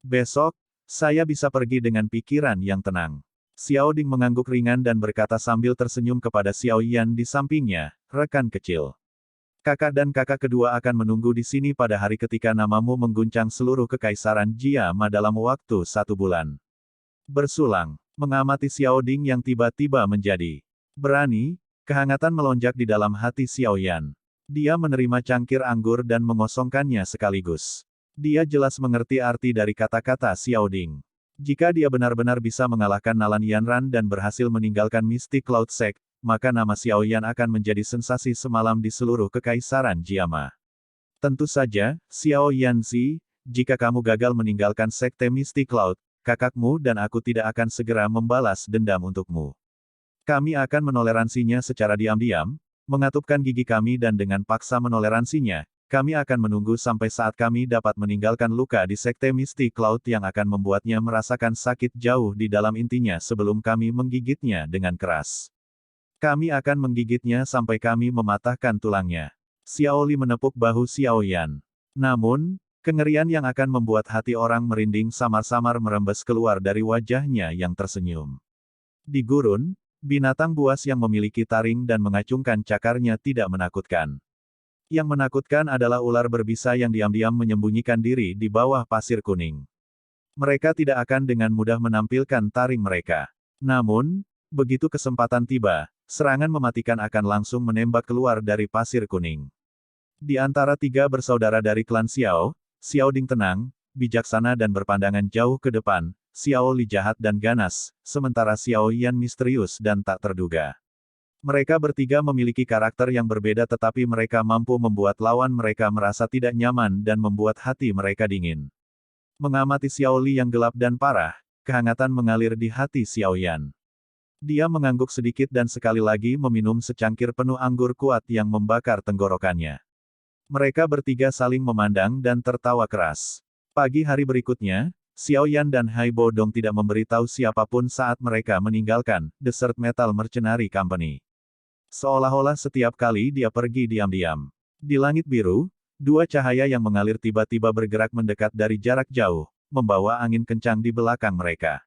Speaker 1: Besok, saya bisa pergi dengan pikiran yang tenang. Xiao Ding mengangguk ringan dan berkata sambil tersenyum kepada Xiao Yan di sampingnya, rekan kecil. Kakak dan kakak kedua akan menunggu di sini pada hari ketika namamu mengguncang seluruh kekaisaran Jiama dalam waktu 1 bulan. Bersulang, mengamati Xiao Ding yang tiba-tiba menjadi berani, kehangatan melonjak di dalam hati Xiao Yan. Dia menerima cangkir anggur dan mengosongkannya sekaligus. Dia jelas mengerti arti dari kata-kata Xiao Ding. Jika dia benar-benar bisa mengalahkan Nalan Yanran dan berhasil meninggalkan Mystic Cloud Sect, maka nama Xiao Yan akan menjadi sensasi semalam di seluruh kekaisaran Jiama. Tentu saja, Xiao Yanzi, jika kamu gagal meninggalkan Sekte Mystic Cloud, kakakmu dan aku tidak akan segera membalas dendam untukmu. Kami akan menoleransinya secara diam-diam, mengatupkan gigi kami dan dengan paksa menoleransinya, kami akan menunggu sampai saat kami dapat meninggalkan luka di Sekte Mystic Cloud yang akan membuatnya merasakan sakit jauh di dalam intinya sebelum kami menggigitnya dengan keras. Kami akan menggigitnya sampai kami mematahkan tulangnya. Xiao Li menepuk bahu Xiao Yan. Namun, kengerian yang akan membuat hati orang merinding samar-samar merembes keluar dari wajahnya yang tersenyum. Di gurun, binatang buas yang memiliki taring dan mengacungkan cakarnya tidak menakutkan. Yang menakutkan adalah ular berbisa yang diam-diam menyembunyikan diri di bawah pasir kuning. Mereka tidak akan dengan mudah menampilkan taring mereka. Namun, begitu kesempatan tiba, serangan mematikan akan langsung menembak keluar dari pasir kuning. Di antara 3 bersaudara dari klan Xiao, Xiao Ding tenang, bijaksana dan berpandangan jauh ke depan, Xiao Li jahat dan ganas, sementara Xiao Yan misterius dan tak terduga. Mereka bertiga memiliki karakter yang berbeda tetapi mereka mampu membuat lawan mereka merasa tidak nyaman dan membuat hati mereka dingin. Mengamati Xiao Li yang gelap dan parah, kehangatan mengalir di hati Xiao Yan. Dia mengangguk sedikit dan sekali lagi meminum secangkir penuh anggur kuat yang membakar tenggorokannya. Mereka bertiga saling memandang dan tertawa keras. Pagi hari berikutnya, Xiao Yan dan Haibo Dong tidak memberitahu siapapun saat mereka meninggalkan Desert Metal Mercenary Company. Seolah-olah setiap kali dia pergi diam-diam. Di langit biru, 2 cahaya yang mengalir tiba-tiba bergerak mendekat dari jarak jauh, membawa angin kencang di belakang mereka.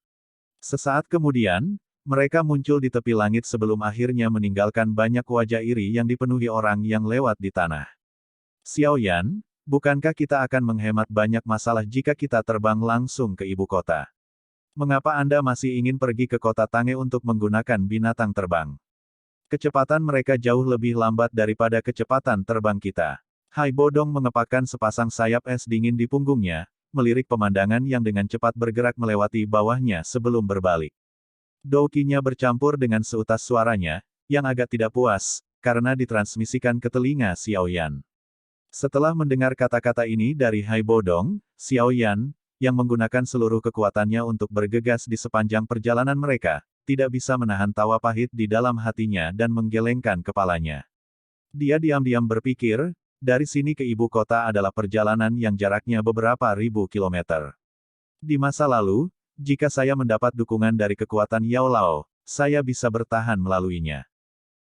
Speaker 1: Sesaat kemudian, mereka muncul di tepi langit sebelum akhirnya meninggalkan banyak wajah iri yang dipenuhi orang yang lewat di tanah. Xiao Yan, bukankah kita akan menghemat banyak masalah jika kita terbang langsung ke ibu kota? Mengapa Anda masih ingin pergi ke kota Tange untuk menggunakan binatang terbang? Kecepatan mereka jauh lebih lambat daripada kecepatan terbang kita. Haibo Dong mengepakkan sepasang sayap es dingin di punggungnya, melirik pemandangan yang dengan cepat bergerak melewati bawahnya sebelum berbalik. Doukinya bercampur dengan seutas suaranya, yang agak tidak puas, karena ditransmisikan ke telinga Xiao Yan. Setelah mendengar kata-kata ini dari Haibo Dong, Xiao Yan, yang menggunakan seluruh kekuatannya untuk bergegas di sepanjang perjalanan mereka, tidak bisa menahan tawa pahit di dalam hatinya dan menggelengkan kepalanya. Dia diam-diam berpikir, dari sini ke ibu kota adalah perjalanan yang jaraknya beberapa ribu kilometer. Di masa lalu, jika saya mendapat dukungan dari kekuatan Yao Lao, saya bisa bertahan melaluinya.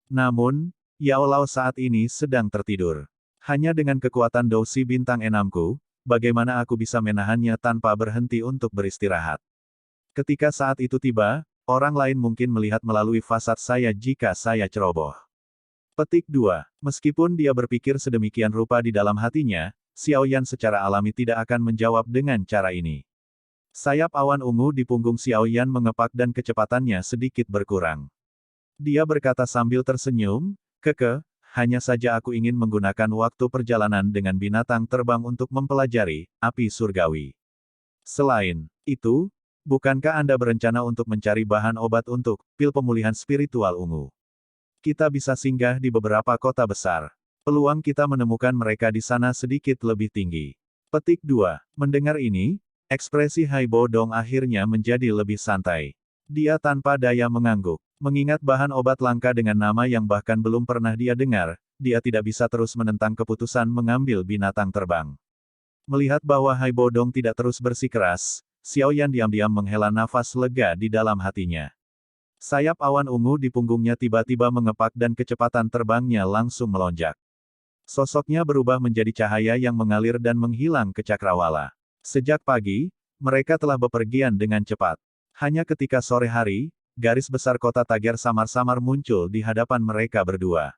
Speaker 1: Namun, Yao Lao saat ini sedang tertidur. Hanya dengan kekuatan Dousi bintang 6-ku, bagaimana aku bisa menahannya tanpa berhenti untuk beristirahat? Ketika saat itu tiba, orang lain mungkin melihat melalui fasad saya jika saya ceroboh. Petik 2. Meskipun dia berpikir sedemikian rupa di dalam hatinya, Xiao Yan secara alami tidak akan menjawab dengan cara ini. Sayap awan ungu di punggung Xiao Yan mengepak dan kecepatannya sedikit berkurang. Dia berkata sambil tersenyum, "Keke, hanya saja aku ingin menggunakan waktu perjalanan dengan binatang terbang untuk mempelajari api surgawi. Selain itu, bukankah Anda berencana untuk mencari bahan obat untuk pil pemulihan spiritual ungu? Kita bisa singgah di beberapa kota besar. Peluang kita menemukan mereka di sana sedikit lebih tinggi." Petik 2. Mendengar ini, ekspresi Haibo Dong akhirnya menjadi lebih santai. Dia tanpa daya mengangguk. Mengingat bahan obat langka dengan nama yang bahkan belum pernah dia dengar, dia tidak bisa terus menentang keputusan mengambil binatang terbang. Melihat bahwa Haibo Dong tidak terus bersikeras, Xiao Yan diam-diam menghela nafas lega di dalam hatinya. Sayap awan ungu di punggungnya tiba-tiba mengepak dan kecepatan terbangnya langsung melonjak. Sosoknya berubah menjadi cahaya yang mengalir dan menghilang ke cakrawala. Sejak pagi, mereka telah bepergian dengan cepat. Hanya ketika sore hari, garis besar kota Tager samar-samar muncul di hadapan mereka berdua.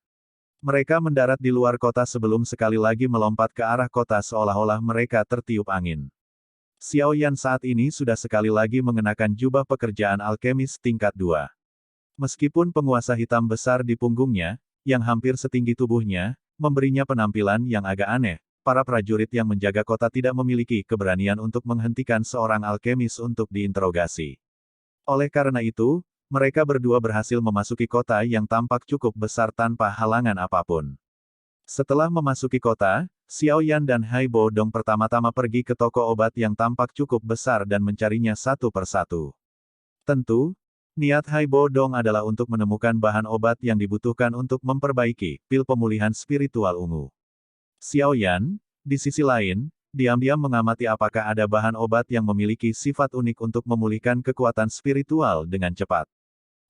Speaker 1: Mereka mendarat di luar kota sebelum sekali lagi melompat ke arah kota seolah-olah mereka tertiup angin. Xiao Yan saat ini sudah sekali lagi mengenakan jubah pekerjaan alkemis tingkat 2. Meskipun penguasa hitam besar di punggungnya, yang hampir setinggi tubuhnya, memberinya penampilan yang agak aneh, para prajurit yang menjaga kota tidak memiliki keberanian untuk menghentikan seorang alkemis untuk diinterogasi. Oleh karena itu, mereka berdua berhasil memasuki kota yang tampak cukup besar tanpa halangan apapun. Setelah memasuki kota, Xiao Yan dan Haibo Dong pertama-tama pergi ke toko obat yang tampak cukup besar dan mencarinya satu persatu. Tentu, niat Haibo Dong adalah untuk menemukan bahan obat yang dibutuhkan untuk memperbaiki pil pemulihan spiritual ungu. Xiao Yan, di sisi lain, diam-diam mengamati apakah ada bahan obat yang memiliki sifat unik untuk memulihkan kekuatan spiritual dengan cepat.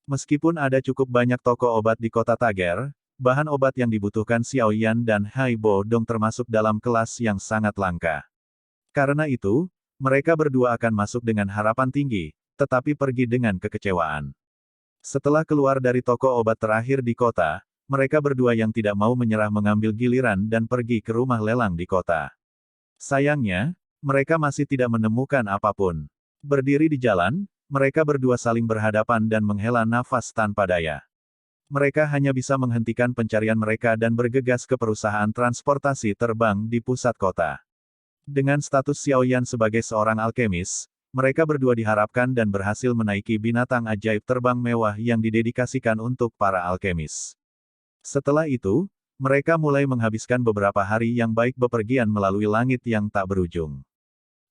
Speaker 1: Meskipun ada cukup banyak toko obat di kota Tager, bahan obat yang dibutuhkan Xiao Yan dan Haibo Dong termasuk dalam kelas yang sangat langka. Karena itu, mereka berdua akan masuk dengan harapan tinggi, tetapi pergi dengan kekecewaan. Setelah keluar dari toko obat terakhir di kota, mereka berdua yang tidak mau menyerah mengambil giliran dan pergi ke rumah lelang di kota. Sayangnya, mereka masih tidak menemukan apapun. Berdiri di jalan, mereka berdua saling berhadapan dan menghela nafas tanpa daya. Mereka hanya bisa menghentikan pencarian mereka dan bergegas ke perusahaan transportasi terbang di pusat kota. Dengan status Xiao Yan sebagai seorang alkemis, mereka berdua diharapkan dan berhasil menaiki binatang ajaib terbang mewah yang didedikasikan untuk para alkemis. Setelah itu, mereka mulai menghabiskan beberapa hari yang baik bepergian melalui langit yang tak berujung.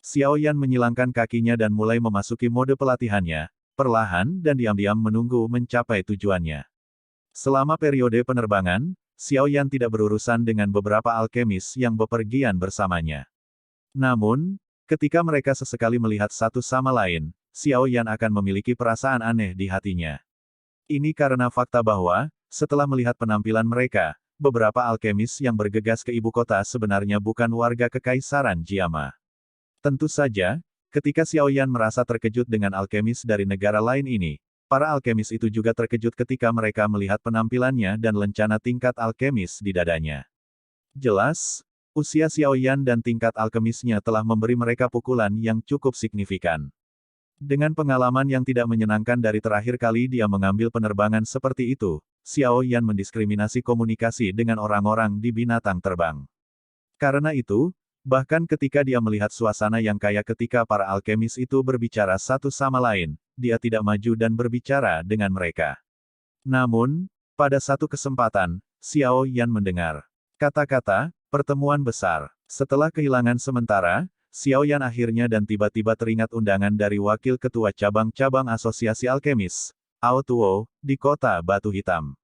Speaker 1: Xiao Yan menyilangkan kakinya dan mulai memasuki mode pelatihannya, perlahan dan diam-diam menunggu mencapai tujuannya. Selama periode penerbangan, Xiao Yan tidak berurusan dengan beberapa alkemis yang bepergian bersamanya. Namun, ketika mereka sesekali melihat satu sama lain, Xiao Yan akan memiliki perasaan aneh di hatinya. Ini karena fakta bahwa, setelah melihat penampilan mereka, beberapa alkemis yang bergegas ke ibu kota sebenarnya bukan warga Kekaisaran Jiama. Tentu saja, ketika Xiao Yan merasa terkejut dengan alkemis dari negara lain ini, para alkemis itu juga terkejut ketika mereka melihat penampilannya dan lencana tingkat alkemis di dadanya. Jelas, usia Xiao Yan dan tingkat alkemisnya telah memberi mereka pukulan yang cukup signifikan. Dengan pengalaman yang tidak menyenangkan dari terakhir kali dia mengambil penerbangan seperti itu, Xiao Yan mendiskriminasi komunikasi dengan orang-orang di binatang terbang. Karena itu, bahkan ketika dia melihat suasana yang kaya ketika para alkemis itu berbicara satu sama lain, dia tidak maju dan berbicara dengan mereka. Namun, pada satu kesempatan, Xiao Yan mendengar kata-kata pertemuan besar. Setelah kehilangan sementara, Xiao Yan akhirnya dan tiba-tiba teringat undangan dari Wakil Ketua Cabang-Cabang Asosiasi Alkemis, Ao Tuo, di kota Batu Hitam.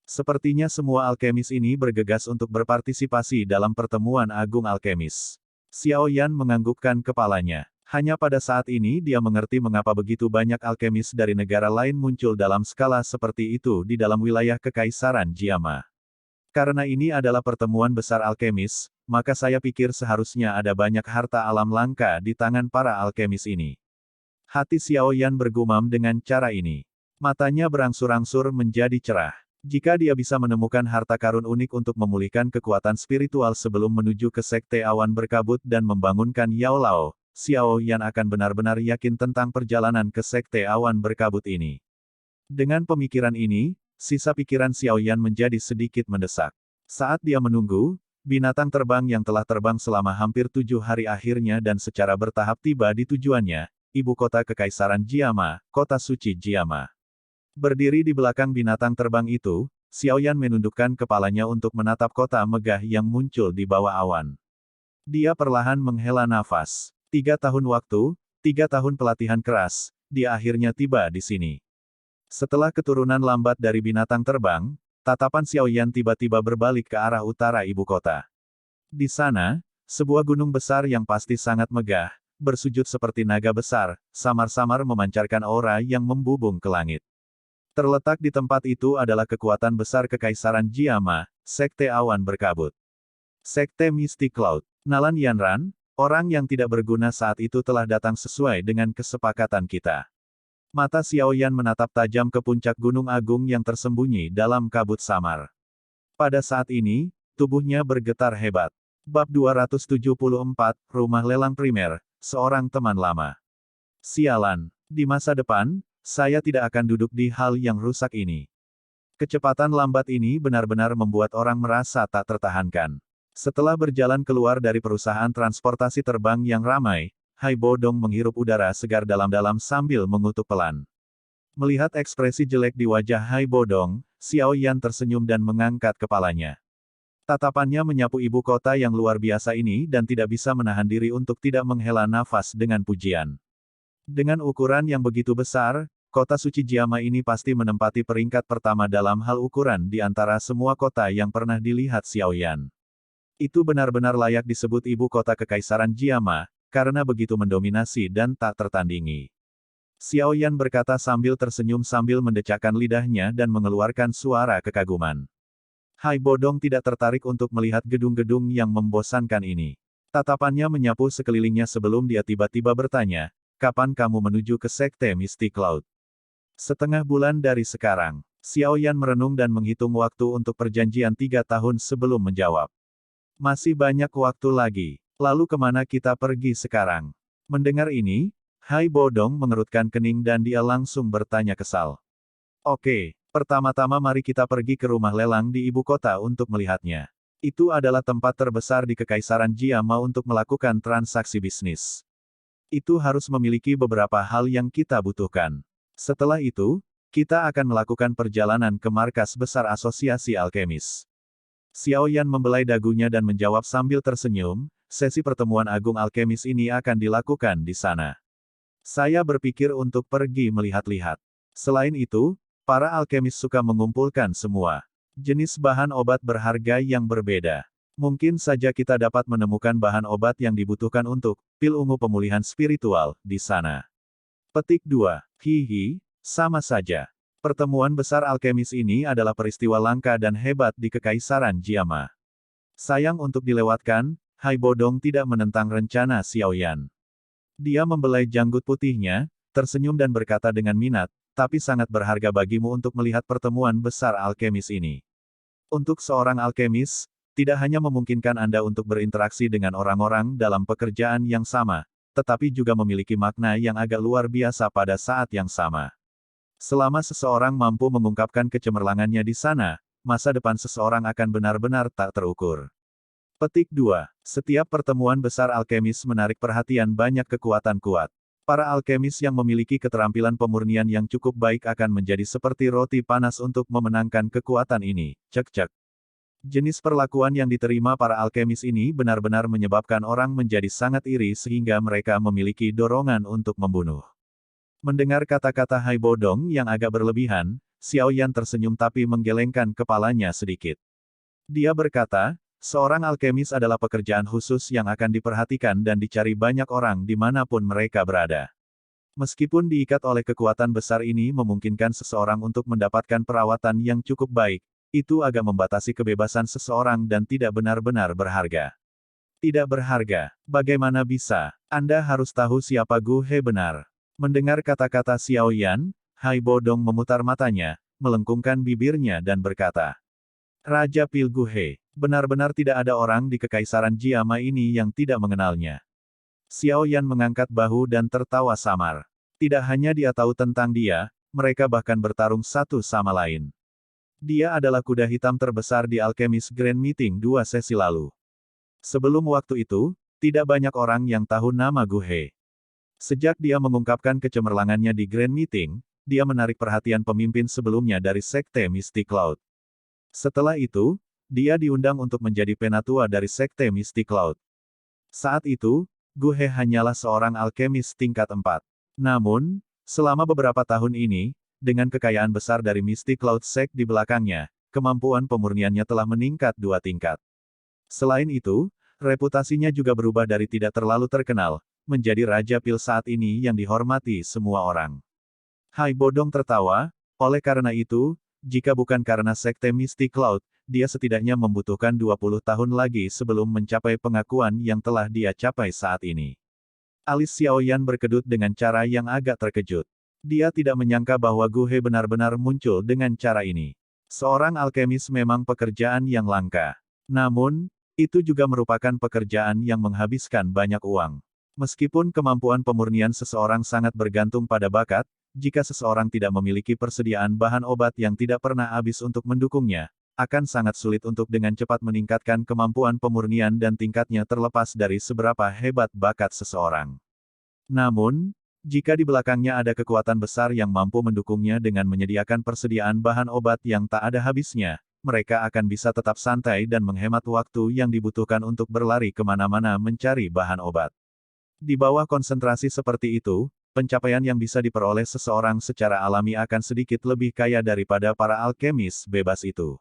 Speaker 1: Sepertinya semua alkemis ini bergegas untuk berpartisipasi dalam pertemuan Agung Alkemis. Xiao Yan menganggukkan kepalanya. Hanya pada saat ini dia mengerti mengapa begitu banyak alkemis dari negara lain muncul dalam skala seperti itu di dalam wilayah Kekaisaran Jiama. Karena ini adalah pertemuan besar alkemis, maka saya pikir seharusnya ada banyak harta alam langka di tangan para alkemis ini. Hati Xiao Yan bergumam dengan cara ini. Matanya berangsur-angsur menjadi cerah. Jika dia bisa menemukan harta karun unik untuk memulihkan kekuatan spiritual sebelum menuju ke Sekte Awan Berkabut dan membangunkan Yao Lao, Xiao Yan akan benar-benar yakin tentang perjalanan ke Sekte Awan Berkabut ini. Dengan pemikiran ini, sisa pikiran Xiao Yan menjadi sedikit mendesak. Saat dia menunggu, binatang terbang yang telah terbang selama hampir 7 hari akhirnya dan secara bertahap tiba di tujuannya, ibu kota Kekaisaran Jiama, kota suci Jiama. Berdiri di belakang binatang terbang itu, Xiao Yan menundukkan kepalanya untuk menatap kota megah yang muncul di bawah awan. Dia perlahan menghela nafas. 3 tahun waktu, 3 tahun pelatihan keras, dia akhirnya tiba di sini. Setelah keturunan lambat dari binatang terbang, tatapan Xiao Yan tiba-tiba berbalik ke arah utara ibu kota. Di sana, sebuah gunung besar yang pasti sangat megah, bersujud seperti naga besar, samar-samar memancarkan aura yang membubung ke langit. Terletak di tempat itu adalah kekuatan besar Kekaisaran Jiama, Sekte Awan Berkabut. Sekte Mystic Cloud. Nalan Yanran, orang yang tidak berguna saat itu telah datang sesuai dengan kesepakatan kita. Mata Xiao Yan menatap tajam ke puncak gunung agung yang tersembunyi dalam kabut samar. Pada saat ini, tubuhnya bergetar hebat. Bab 274, Rumah Lelang Primer, seorang teman lama. Sialan, di masa depan, saya tidak akan duduk di hal yang rusak ini. Kecepatan lambat ini benar-benar membuat orang merasa tak tertahankan. Setelah berjalan keluar dari perusahaan transportasi terbang yang ramai, Hai Bodong menghirup udara segar dalam-dalam sambil mengutuk pelan. Melihat ekspresi jelek di wajah Hai Bodong, Xiao Yan tersenyum dan mengangkat kepalanya. Tatapannya menyapu ibu kota yang luar biasa ini dan tidak bisa menahan diri untuk tidak menghela nafas dengan pujian. Dengan ukuran yang begitu besar, kota suci Jiama ini pasti menempati peringkat pertama dalam hal ukuran di antara semua kota yang pernah dilihat Xiao Yan. Itu benar-benar layak disebut ibu kota Kekaisaran Jiama, karena begitu mendominasi dan tak tertandingi. Xiao Yan berkata sambil tersenyum sambil mendecakkan lidahnya dan mengeluarkan suara kekaguman. Hai Bodong tidak tertarik untuk melihat gedung-gedung yang membosankan ini. Tatapannya menyapu sekelilingnya sebelum dia tiba-tiba bertanya, kapan kamu menuju ke Sekte Mystic Cloud? Setengah bulan dari sekarang. Xiao Yan merenung dan menghitung waktu untuk perjanjian 3 tahun sebelum menjawab. Masih banyak waktu lagi. Lalu kemana kita pergi sekarang? Mendengar ini, Hai Bodong mengerutkan kening dan dia langsung bertanya kesal. Oke, pertama-tama mari kita pergi ke rumah lelang di ibu kota untuk melihatnya. Itu adalah tempat terbesar di Kekaisaran Jiama untuk melakukan transaksi bisnis. Itu harus memiliki beberapa hal yang kita butuhkan. Setelah itu, kita akan melakukan perjalanan ke markas besar Asosiasi Alkemis. Xiao Yan membelai dagunya dan menjawab sambil tersenyum, sesi pertemuan agung alkemis ini akan dilakukan di sana. Saya berpikir untuk pergi melihat-lihat. Selain itu, para alkemis suka mengumpulkan semua jenis bahan obat berharga yang berbeda. Mungkin saja kita dapat menemukan bahan obat yang dibutuhkan untuk pil ungu pemulihan spiritual di sana. Petik 2. Hihi, sama saja. Pertemuan besar alkemis ini adalah peristiwa langka dan hebat di Kekaisaran Jiama. Sayang untuk dilewatkan, Hai Bodong tidak menentang rencana Xiao Yan. Dia membelai janggut putihnya, tersenyum dan berkata dengan minat, tapi sangat berharga bagimu untuk melihat pertemuan besar alkemis ini. Untuk seorang alkemis, tidak hanya memungkinkan Anda untuk berinteraksi dengan orang-orang dalam pekerjaan yang sama, tetapi juga memiliki makna yang agak luar biasa pada saat yang sama. Selama seseorang mampu mengungkapkan kecemerlangannya di sana, masa depan seseorang akan benar-benar tak terukur. Petik 2. Setiap pertemuan besar alkemis menarik perhatian banyak kekuatan kuat. Para alkemis yang memiliki keterampilan pemurnian yang cukup baik akan menjadi seperti roti panas untuk memenangkan kekuatan ini. Cek-cek. Jenis perlakuan yang diterima para alkemis ini benar-benar menyebabkan orang menjadi sangat iri sehingga mereka memiliki dorongan untuk membunuh. Mendengar kata-kata Hai Bodong yang agak berlebihan, Xiao Yan tersenyum tapi menggelengkan kepalanya sedikit. Dia berkata, seorang alkemis adalah pekerjaan khusus yang akan diperhatikan dan dicari banyak orang dimanapun mereka berada. Meskipun diikat oleh kekuatan besar ini memungkinkan seseorang untuk mendapatkan perawatan yang cukup baik, itu agak membatasi kebebasan seseorang dan tidak benar-benar berharga. Tidak berharga. Bagaimana bisa? Anda harus tahu siapa Gu He benar. Mendengar kata-kata Xiao Yan, Hai Bodong memutar matanya, melengkungkan bibirnya dan berkata, Raja Pil Gu He, benar-benar tidak ada orang di Kekaisaran Jiama ini yang tidak mengenalnya. Xiao Yan mengangkat bahu dan tertawa samar. Tidak hanya dia tahu tentang dia, mereka bahkan bertarung satu sama lain. Dia adalah kuda hitam terbesar di Alchemist Grand Meeting 2 sesi lalu. Sebelum waktu itu, tidak banyak orang yang tahu nama Gu He. Sejak dia mengungkapkan kecemerlangannya di Grand Meeting, dia menarik perhatian pemimpin sebelumnya dari Sekte Mystic Cloud. Setelah itu, dia diundang untuk menjadi penatua dari Sekte Mystic Cloud. Saat itu, Gu He hanyalah seorang alkemis tingkat 4. Namun, selama beberapa tahun ini, dengan kekayaan besar dari Mystic Cloud Sect di belakangnya, kemampuan pemurniannya telah meningkat 2 tingkat. Selain itu, reputasinya juga berubah dari tidak terlalu terkenal, menjadi Raja Pil saat ini yang dihormati semua orang. Hai Bodong tertawa, oleh karena itu, jika bukan karena Sekte Mystic Cloud, dia setidaknya membutuhkan 20 tahun lagi sebelum mencapai pengakuan yang telah dia capai saat ini. Alis Xiao Yan berkedut dengan cara yang agak terkejut. Dia tidak menyangka bahwa Gu He benar-benar muncul dengan cara ini. Seorang alkemis memang pekerjaan yang langka. Namun, itu juga merupakan pekerjaan yang menghabiskan banyak uang. Meskipun kemampuan pemurnian seseorang sangat bergantung pada bakat, jika seseorang tidak memiliki persediaan bahan obat yang tidak pernah habis untuk mendukungnya, akan sangat sulit untuk dengan cepat meningkatkan kemampuan pemurnian dan tingkatnya terlepas dari seberapa hebat bakat seseorang. Namun, jika di belakangnya ada kekuatan besar yang mampu mendukungnya dengan menyediakan persediaan bahan obat yang tak ada habisnya, mereka akan bisa tetap santai dan menghemat waktu yang dibutuhkan untuk berlari kemana-mana mencari bahan obat. Di bawah konsentrasi seperti itu, pencapaian yang bisa diperoleh seseorang secara alami akan sedikit lebih kaya daripada para alkemis bebas itu.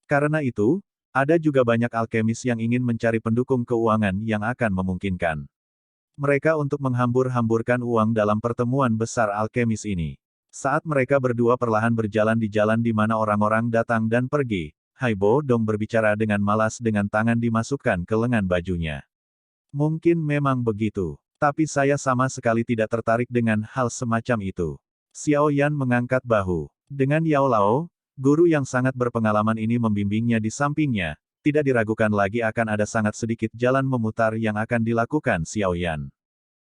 Speaker 1: Karena itu, ada juga banyak alkemis yang ingin mencari pendukung keuangan yang akan memungkinkan mereka untuk menghambur-hamburkan uang dalam pertemuan besar alkemis ini. Saat mereka berdua perlahan berjalan di jalan di mana orang-orang datang dan pergi, Hai Bo Dong berbicara dengan malas dengan tangan dimasukkan ke lengan bajunya. Mungkin memang begitu, tapi saya sama sekali tidak tertarik dengan hal semacam itu. Xiao Yan mengangkat bahu. Dengan Yao Lao, guru yang sangat berpengalaman ini membimbingnya di sampingnya, tidak diragukan lagi akan ada sangat sedikit jalan memutar yang akan dilakukan Xiao Yan.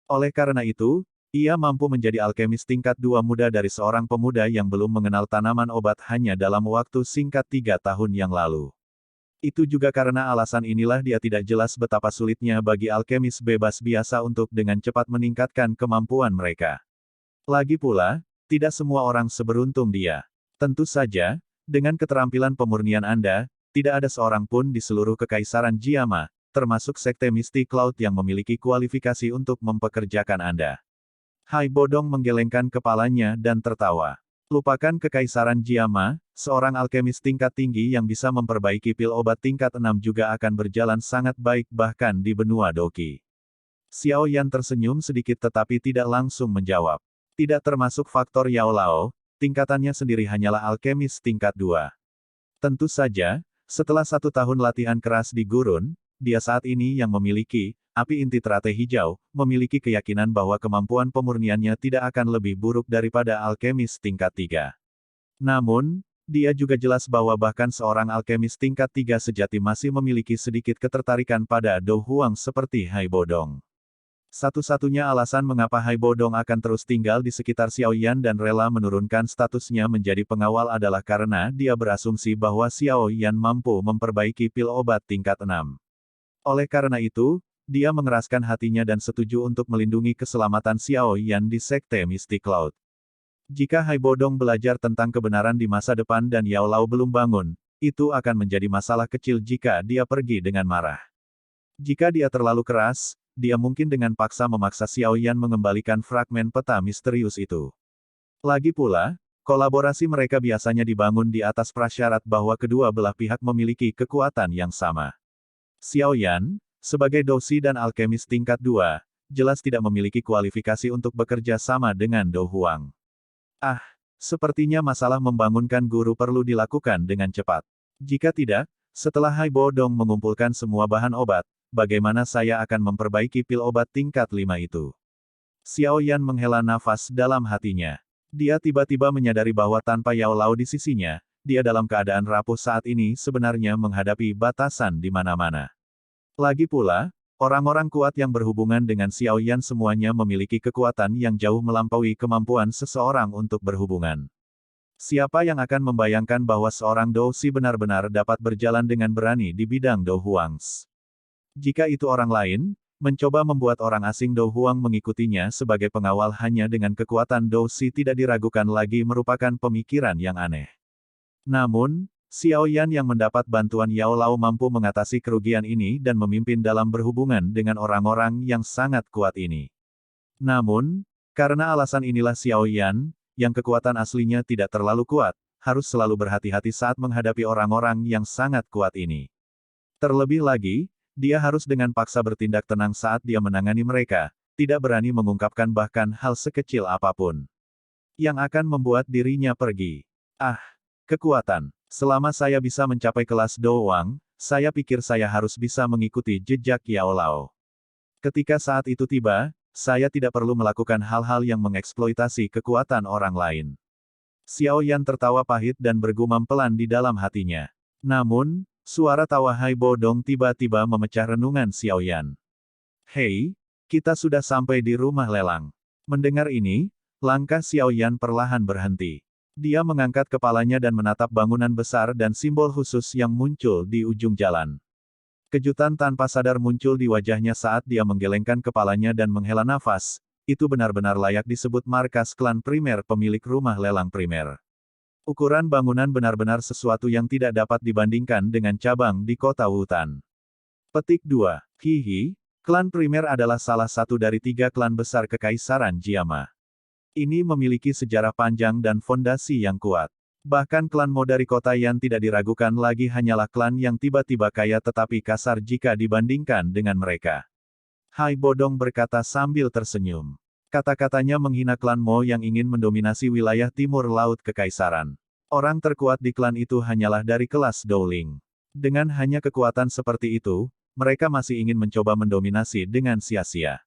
Speaker 1: Oleh karena itu, ia mampu menjadi alkemis tingkat 2 muda dari seorang pemuda yang belum mengenal tanaman obat hanya dalam waktu singkat 3 tahun yang lalu. Itu juga karena alasan inilah dia tidak jelas betapa sulitnya bagi alkemis bebas biasa untuk dengan cepat meningkatkan kemampuan mereka. Lagi pula, tidak semua orang seberuntung dia. Tentu saja, dengan keterampilan pemurnian Anda, tidak ada seorang pun di seluruh Kekaisaran Jiama, termasuk Sekte Mystic Cloud yang memiliki kualifikasi untuk mempekerjakan Anda. Hai Bodong menggelengkan kepalanya dan tertawa. Lupakan Kekaisaran Jiama, seorang alkemis tingkat tinggi yang bisa memperbaiki pil obat tingkat 6 juga akan berjalan sangat baik bahkan di benua Doki. Xiao Yan tersenyum sedikit tetapi tidak langsung menjawab. Tidak termasuk faktor Yao Lao, tingkatannya sendiri hanyalah alkemis tingkat 2. Tentu saja, setelah 1 tahun latihan keras di gurun, dia saat ini yang memiliki api inti teratai hijau, memiliki keyakinan bahwa kemampuan pemurniannya tidak akan lebih buruk daripada alkemis tingkat 3. Namun, dia juga jelas bahwa bahkan seorang alkemis tingkat 3 sejati masih memiliki sedikit ketertarikan pada Do Huang seperti Hai Bodong. Satu-satunya alasan mengapa Hai Bodong akan terus tinggal di sekitar Xiao Yan dan rela menurunkan statusnya menjadi pengawal adalah karena dia berasumsi bahwa Xiao Yan mampu memperbaiki pil obat tingkat 6. Oleh karena itu, dia mengeraskan hatinya dan setuju untuk melindungi keselamatan Xiao Yan di Sekte Mystic Cloud. Jika Hai Bodong belajar tentang kebenaran di masa depan dan Yao Lao belum bangun, itu akan menjadi masalah kecil jika dia pergi dengan marah. Jika dia terlalu keras, dia mungkin dengan paksa memaksa Xiao Yan mengembalikan fragmen peta misterius itu. Lagi pula, kolaborasi mereka biasanya dibangun di atas prasyarat bahwa kedua belah pihak memiliki kekuatan yang sama. Xiao Yan, sebagai dosi dan alkemis tingkat 2, jelas tidak memiliki kualifikasi untuk bekerja sama dengan Do Huang. Sepertinya masalah membangunkan guru perlu dilakukan dengan cepat. Jika tidak, setelah Hai Bodong mengumpulkan semua bahan obat, bagaimana saya akan memperbaiki pil obat tingkat 5 itu? Xiao Yan menghela nafas dalam hatinya. Dia tiba-tiba menyadari bahwa tanpa Yao Lao di sisinya, dia dalam keadaan rapuh saat ini sebenarnya menghadapi batasan di mana-mana. Lagi pula, orang-orang kuat yang berhubungan dengan Xiao Yan semuanya memiliki kekuatan yang jauh melampaui kemampuan seseorang untuk berhubungan. Siapa yang akan membayangkan bahwa seorang Dou Si benar-benar dapat berjalan dengan berani di bidang Dou Huangs? Jika itu orang lain, mencoba membuat orang asing Dou Huang mengikutinya sebagai pengawal hanya dengan kekuatan Dou Si tidak diragukan lagi merupakan pemikiran yang aneh. Namun, Xiao Yan yang mendapat bantuan Yao Lao mampu mengatasi kerugian ini dan memimpin dalam berhubungan dengan orang-orang yang sangat kuat ini. Namun, karena alasan inilah Xiao Yan, yang kekuatan aslinya tidak terlalu kuat, harus selalu berhati-hati saat menghadapi orang-orang yang sangat kuat ini. Terlebih lagi, dia harus dengan paksa bertindak tenang saat dia menangani mereka, tidak berani mengungkapkan bahkan hal sekecil apapun yang akan membuat dirinya pergi. Ah, kekuatan. Selama saya bisa mencapai kelas Dou Wang, saya pikir saya harus bisa mengikuti jejak Yao Lao. Ketika saat itu tiba, saya tidak perlu melakukan hal-hal yang mengeksploitasi kekuatan orang lain. Xiao Yan tertawa pahit dan bergumam pelan di dalam hatinya. Namun, suara tawa Hai Bo Dong tiba-tiba memecah renungan Xiao Yan. Hei, kita sudah sampai di rumah lelang. Mendengar ini, langkah Xiao Yan perlahan berhenti. Dia mengangkat kepalanya dan menatap bangunan besar dan simbol khusus yang muncul di ujung jalan. Kejutan tanpa sadar muncul di wajahnya saat dia menggelengkan kepalanya dan menghela nafas. Itu benar-benar layak disebut markas klan primer pemilik rumah lelang primer. Ukuran bangunan benar-benar sesuatu yang tidak dapat dibandingkan dengan cabang di kota Wutan. Petik 2. Hihi, klan primer adalah salah satu dari 3 klan besar Kekaisaran Jiama. Ini memiliki sejarah panjang dan fondasi yang kuat. Bahkan klan Mo dari kota Yan tidak diragukan lagi hanyalah klan yang tiba-tiba kaya tetapi kasar jika dibandingkan dengan mereka. Hai Bodong berkata sambil tersenyum. Kata-katanya menghina klan Mo yang ingin mendominasi wilayah timur laut Kekaisaran. Orang terkuat di klan itu hanyalah dari kelas Dowling. Dengan hanya kekuatan seperti itu, mereka masih ingin mencoba mendominasi dengan sia-sia.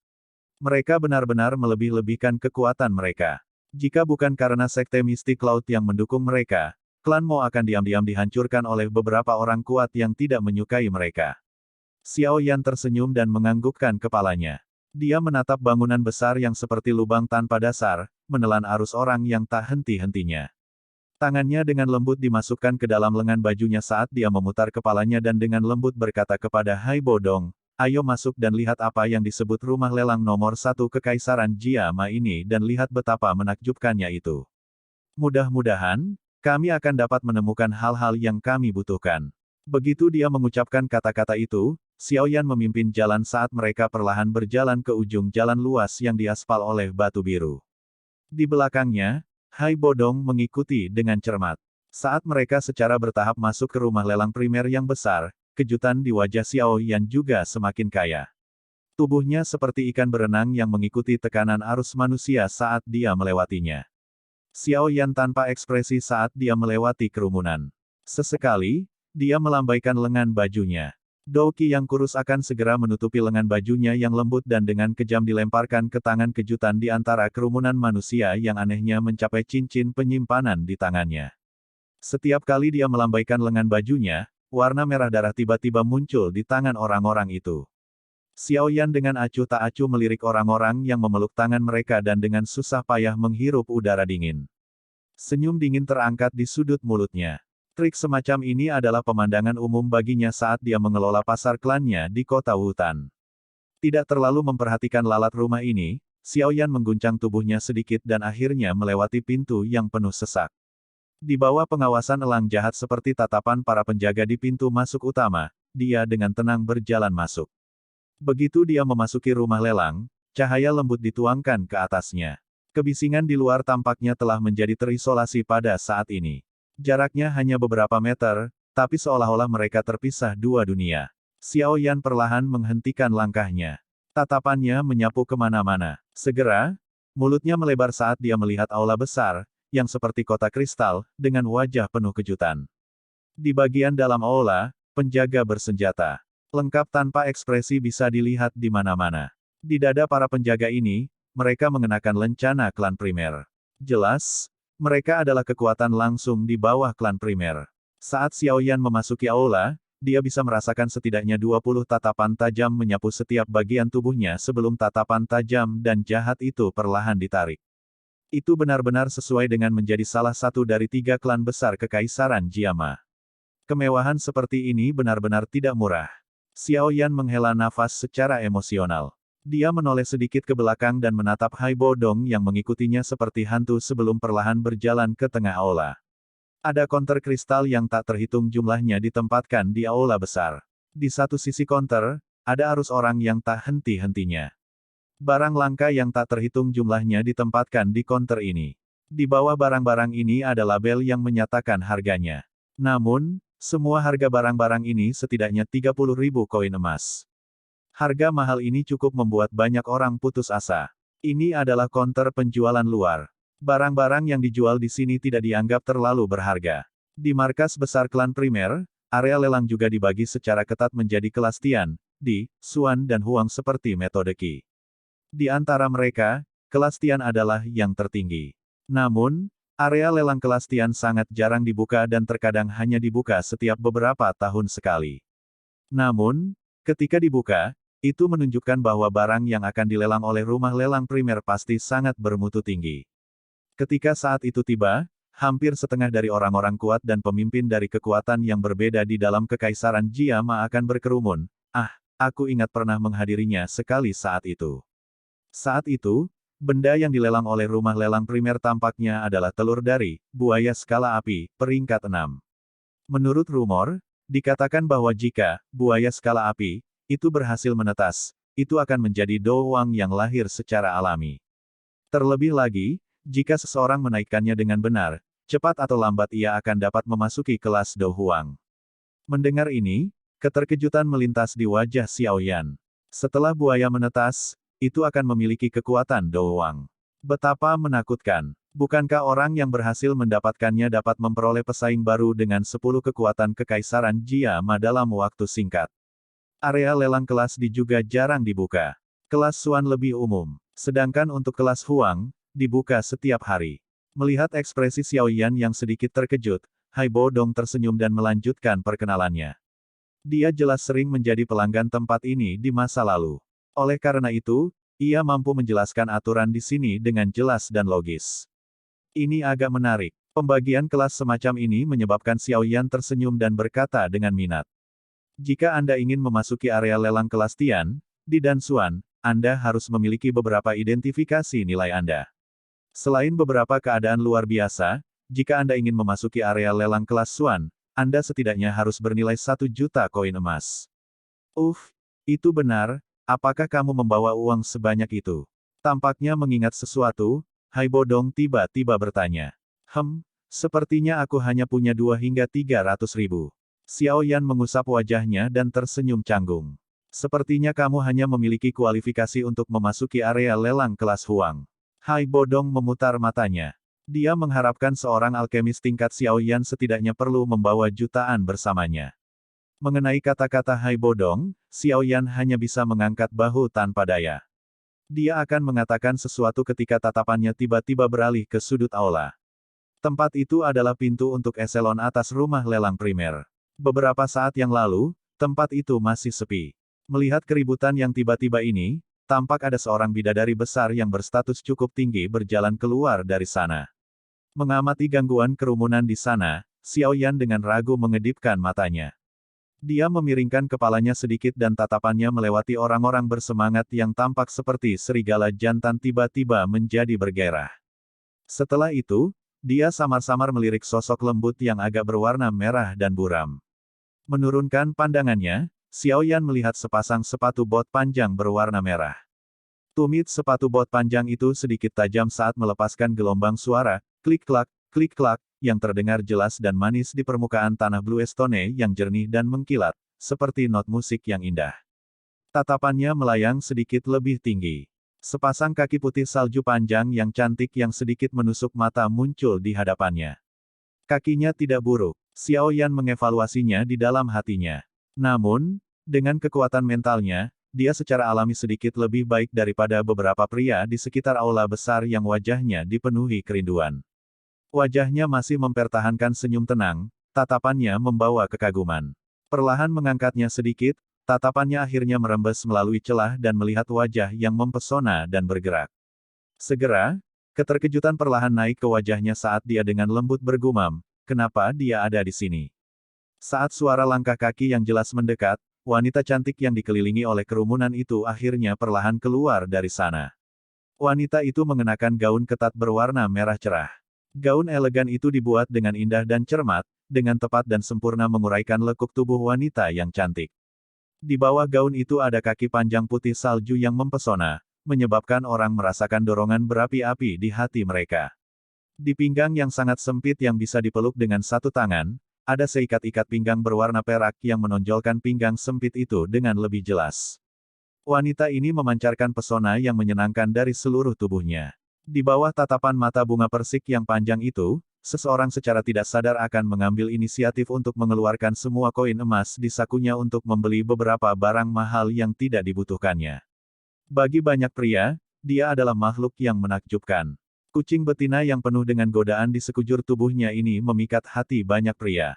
Speaker 1: Mereka benar-benar melebih-lebihkan kekuatan mereka. Jika bukan karena sekte mistik laut yang mendukung mereka, klan Mo akan diam-diam dihancurkan oleh beberapa orang kuat yang tidak menyukai mereka. Xiao Yan tersenyum dan menganggukkan kepalanya. Dia menatap bangunan besar yang seperti lubang tanpa dasar, menelan arus orang yang tak henti-hentinya. Tangannya dengan lembut dimasukkan ke dalam lengan bajunya saat dia memutar kepalanya dan dengan lembut berkata kepada Hai Bodong, ayo masuk dan lihat apa yang disebut rumah lelang nomor 1 Kekaisaran Jiama ini dan lihat betapa menakjubkannya itu. Mudah-mudahan, kami akan dapat menemukan hal-hal yang kami butuhkan. Begitu dia mengucapkan kata-kata itu, Xiao Yan memimpin jalan saat mereka perlahan berjalan ke ujung jalan luas yang diaspal oleh batu biru. Di belakangnya, Hai Bodong mengikuti dengan cermat. Saat mereka secara bertahap masuk ke rumah lelang primer yang besar, kejutan di wajah Xiao Yan juga semakin kaya. Tubuhnya seperti ikan berenang yang mengikuti tekanan arus manusia saat dia melewatinya. Xiao Yan tanpa ekspresi saat dia melewati kerumunan. Sesekali, dia melambaikan lengan bajunya. Douki yang kurus akan segera menutupi lengan bajunya yang lembut dan dengan kejam dilemparkan ke tangan kejutan di antara kerumunan manusia yang anehnya mencapai cincin penyimpanan di tangannya. Setiap kali dia melambaikan lengan bajunya, warna merah darah tiba-tiba muncul di tangan orang-orang itu. Xiao Yan dengan acuh tak acuh melirik orang-orang yang memeluk tangan mereka dan dengan susah payah menghirup udara dingin. Senyum dingin terangkat di sudut mulutnya. Trik semacam ini adalah pemandangan umum baginya saat dia mengelola pasar klannya di kota Wutan. Tidak terlalu memperhatikan lalat rumah ini, Xiao Yan mengguncang tubuhnya sedikit dan akhirnya melewati pintu yang penuh sesak. Di bawah pengawasan elang jahat seperti tatapan para penjaga di pintu masuk utama, dia dengan tenang berjalan masuk. Begitu dia memasuki rumah lelang, cahaya lembut dituangkan ke atasnya. Kebisingan di luar tampaknya telah menjadi terisolasi pada saat ini. Jaraknya hanya beberapa meter, tapi seolah-olah mereka terpisah dua dunia. Xiao Yan perlahan menghentikan langkahnya. Tatapannya menyapu kemana-mana. Segera, mulutnya melebar saat dia melihat aula besar, yang seperti kota kristal, dengan wajah penuh kejutan. Di bagian dalam aula, penjaga bersenjata. Lengkap tanpa ekspresi bisa dilihat di mana-mana. Di dada para penjaga ini, mereka mengenakan lencana klan primer. Jelas, mereka adalah kekuatan langsung di bawah klan primer. Saat Xiaoyan memasuki aula, dia bisa merasakan setidaknya 20 tatapan tajam menyapu setiap bagian tubuhnya sebelum tatapan tajam dan jahat itu perlahan ditarik. Itu benar-benar sesuai dengan menjadi salah satu dari 3 klan besar Kekaisaran Jiama. Kemewahan seperti ini benar-benar tidak murah. Xiaoyan menghela nafas secara emosional. Dia menoleh sedikit ke belakang dan menatap Haibo Dong yang mengikutinya seperti hantu sebelum perlahan berjalan ke tengah aula. Ada konter kristal yang tak terhitung jumlahnya ditempatkan di aula besar. Di satu sisi konter, ada arus orang yang tak henti-hentinya. Barang langka yang tak terhitung jumlahnya ditempatkan di konter ini. Di bawah barang-barang ini ada label yang menyatakan harganya. Namun, semua harga barang-barang ini setidaknya 30.000 koin emas. Harga mahal ini cukup membuat banyak orang putus asa. Ini adalah konter penjualan luar. Barang-barang yang dijual di sini tidak dianggap terlalu berharga. Di markas besar klan primer, area lelang juga dibagi secara ketat menjadi kelas Tian, Di, Xuan dan Huang seperti metode Qi. Di antara mereka, kelas Tian adalah yang tertinggi. Namun, area lelang kelas Tian sangat jarang dibuka dan terkadang hanya dibuka setiap beberapa tahun sekali. Namun, ketika dibuka, itu menunjukkan bahwa barang yang akan dilelang oleh rumah lelang primer pasti sangat bermutu tinggi. Ketika saat itu tiba, hampir setengah dari orang-orang kuat dan pemimpin dari kekuatan yang berbeda di dalam Kekaisaran Jiama akan berkerumun. Aku ingat pernah menghadirinya sekali saat itu. Saat itu, benda yang dilelang oleh rumah lelang primer tampaknya adalah telur dari buaya skala api, peringkat 6. Menurut rumor, dikatakan bahwa jika buaya skala api itu berhasil menetas, itu akan menjadi Do Wang yang lahir secara alami. Terlebih lagi, jika seseorang menaikkannya dengan benar, cepat atau lambat ia akan dapat memasuki kelas Do Huang. Mendengar ini, keterkejutan melintas di wajah Xiaoyan. Setelah buaya menetas, itu akan memiliki kekuatan Do Wang. Betapa menakutkan. Bukankah orang yang berhasil mendapatkannya dapat memperoleh pesaing baru dengan 10 kekuatan Kekaisaran Jiama dalam waktu singkat? Area lelang kelas D juga jarang dibuka. Kelas Xuan lebih umum. Sedangkan untuk kelas Huang, dibuka setiap hari. Melihat ekspresi Xiaoyan yang sedikit terkejut, Haibo Dong tersenyum dan melanjutkan perkenalannya. Dia jelas sering menjadi pelanggan tempat ini di masa lalu. Oleh karena itu, ia mampu menjelaskan aturan di sini dengan jelas dan logis. Ini agak menarik. Pembagian kelas semacam ini menyebabkan Xiaoyan tersenyum dan berkata dengan minat. Jika Anda ingin memasuki area lelang kelas Tian, Di dan Xuan, Anda harus memiliki beberapa identifikasi nilai Anda. Selain beberapa keadaan luar biasa, jika Anda ingin memasuki area lelang kelas Xuan, Anda setidaknya harus bernilai 1 juta koin emas. Itu benar, apakah kamu membawa uang sebanyak itu? Tampaknya mengingat sesuatu, Haibo Dong tiba-tiba bertanya. Sepertinya aku hanya punya 2 hingga 300 ribu. Xiaoyan mengusap wajahnya dan tersenyum canggung. Sepertinya kamu hanya memiliki kualifikasi untuk memasuki area lelang kelas Huang. Haibo Dong memutar matanya. Dia mengharapkan seorang alkemis tingkat Xiaoyan setidaknya perlu membawa jutaan bersamanya. Mengenai kata-kata Haibo Dong, Xiaoyan hanya bisa mengangkat bahu tanpa daya. Dia akan mengatakan sesuatu ketika tatapannya tiba-tiba beralih ke sudut aula. Tempat itu adalah pintu untuk eselon atas rumah lelang primer. Beberapa saat yang lalu, tempat itu masih sepi. Melihat keributan yang tiba-tiba ini, tampak ada seorang bidadari besar yang berstatus cukup tinggi berjalan keluar dari sana. Mengamati gangguan kerumunan di sana, Xiaoyan dengan ragu mengedipkan matanya. Dia memiringkan kepalanya sedikit dan tatapannya melewati orang-orang bersemangat yang tampak seperti serigala jantan tiba-tiba menjadi bergairah. Setelah itu, dia samar-samar melirik sosok lembut yang agak berwarna merah dan buram. Menurunkan pandangannya, Xiaoyan melihat sepasang sepatu bot panjang berwarna merah. Tumit sepatu bot panjang itu sedikit tajam saat melepaskan gelombang suara, klik-klak, yang terdengar jelas dan manis di permukaan tanah Bluestone yang jernih dan mengkilat, seperti not musik yang indah. Tatapannya melayang sedikit lebih tinggi. Sepasang kaki putih salju panjang yang cantik yang sedikit menusuk mata muncul di hadapannya. Kakinya tidak buruk. Xiaoyan mengevaluasinya di dalam hatinya. Namun, dengan kekuatan mentalnya, dia secara alami sedikit lebih baik daripada beberapa pria di sekitar aula besar yang wajahnya dipenuhi kerinduan. Wajahnya masih mempertahankan senyum tenang, tatapannya membawa kekaguman. Perlahan mengangkatnya sedikit, tatapannya akhirnya merembes melalui celah dan melihat wajah yang mempesona dan bergerak. Segera, keterkejutan perlahan naik ke wajahnya saat dia dengan lembut bergumam, "Kenapa dia ada di sini?" Saat suara langkah kaki yang jelas mendekat, wanita cantik yang dikelilingi oleh kerumunan itu akhirnya perlahan keluar dari sana. Wanita itu mengenakan gaun ketat berwarna merah cerah. Gaun elegan itu dibuat dengan indah dan cermat, dengan tepat dan sempurna menguraikan lekuk tubuh wanita yang cantik. Di bawah gaun itu ada kaki panjang putih salju yang mempesona, menyebabkan orang merasakan dorongan berapi-api di hati mereka. Di pinggang yang sangat sempit yang bisa dipeluk dengan satu tangan, ada seikat-ikat pinggang berwarna perak yang menonjolkan pinggang sempit itu dengan lebih jelas. Wanita ini memancarkan pesona yang menyenangkan dari seluruh tubuhnya. Di bawah tatapan mata bunga persik yang panjang itu, seseorang secara tidak sadar akan mengambil inisiatif untuk mengeluarkan semua koin emas di sakunya untuk membeli beberapa barang mahal yang tidak dibutuhkannya. Bagi banyak pria, dia adalah makhluk yang menakjubkan. Kucing betina yang penuh dengan godaan di sekujur tubuhnya ini memikat hati banyak pria.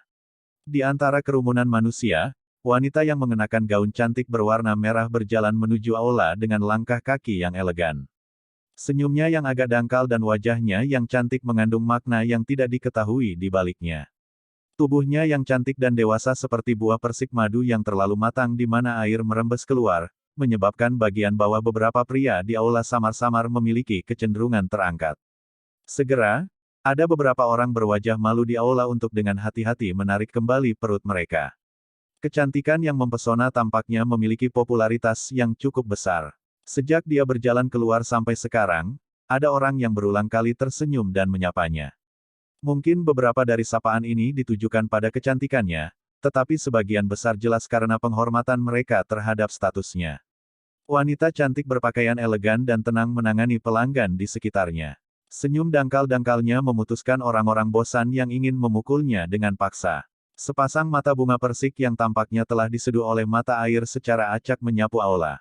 Speaker 1: Di antara kerumunan manusia, wanita yang mengenakan gaun cantik berwarna merah berjalan menuju aula dengan langkah kaki yang elegan. Senyumnya yang agak dangkal dan wajahnya yang cantik mengandung makna yang tidak diketahui di baliknya. Tubuhnya yang cantik dan dewasa seperti buah persik madu yang terlalu matang di mana air merembes keluar, menyebabkan bagian bawah beberapa pria di aula samar-samar memiliki kecenderungan terangkat. Segera, ada beberapa orang berwajah malu di aula untuk dengan hati-hati menarik kembali perut mereka. Kecantikan yang mempesona tampaknya memiliki popularitas yang cukup besar. Sejak dia berjalan keluar sampai sekarang, ada orang yang berulang kali tersenyum dan menyapanya. Mungkin beberapa dari sapaan ini ditujukan pada kecantikannya, tetapi sebagian besar jelas karena penghormatan mereka terhadap statusnya. Wanita cantik berpakaian elegan dan tenang menangani pelanggan di sekitarnya. Senyum dangkal-dangkalnya memutuskan orang-orang bosan yang ingin memukulnya dengan paksa. Sepasang mata bunga persik yang tampaknya telah diseduh oleh mata air secara acak menyapu aula.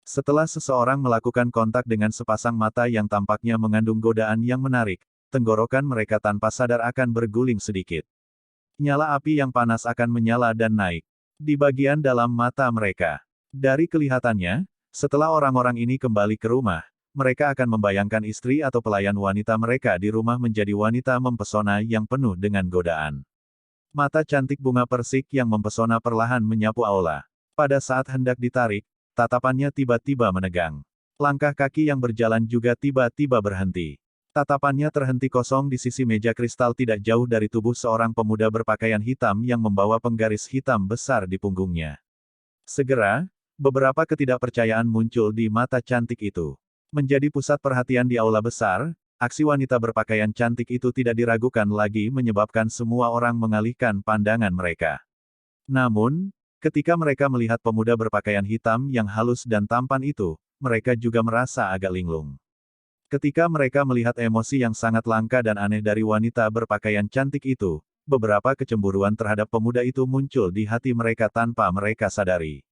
Speaker 1: Setelah seseorang melakukan kontak dengan sepasang mata yang tampaknya mengandung godaan yang menarik, tenggorokan mereka tanpa sadar akan berguling sedikit. Nyala api yang panas akan menyala dan naik di bagian dalam mata mereka. Dari kelihatannya, setelah orang-orang ini kembali ke rumah, mereka akan membayangkan istri atau pelayan wanita mereka di rumah menjadi wanita mempesona yang penuh dengan godaan. Mata cantik bunga persik yang mempesona perlahan menyapu aula. Pada saat hendak ditarik, tatapannya tiba-tiba menegang. Langkah kaki yang berjalan juga tiba-tiba berhenti. Tatapannya terhenti kosong di sisi meja kristal tidak jauh dari tubuh seorang pemuda berpakaian hitam yang membawa penggaris hitam besar di punggungnya. Segera, beberapa ketidakpercayaan muncul di mata cantik itu. Menjadi pusat perhatian di aula besar, aksi wanita berpakaian cantik itu tidak diragukan lagi menyebabkan semua orang mengalihkan pandangan mereka. Namun, ketika mereka melihat pemuda berpakaian hitam yang halus dan tampan itu, mereka juga merasa agak linglung. Ketika mereka melihat emosi yang sangat langka dan aneh dari wanita berpakaian cantik itu, beberapa kecemburuan terhadap pemuda itu muncul di hati mereka tanpa mereka sadari.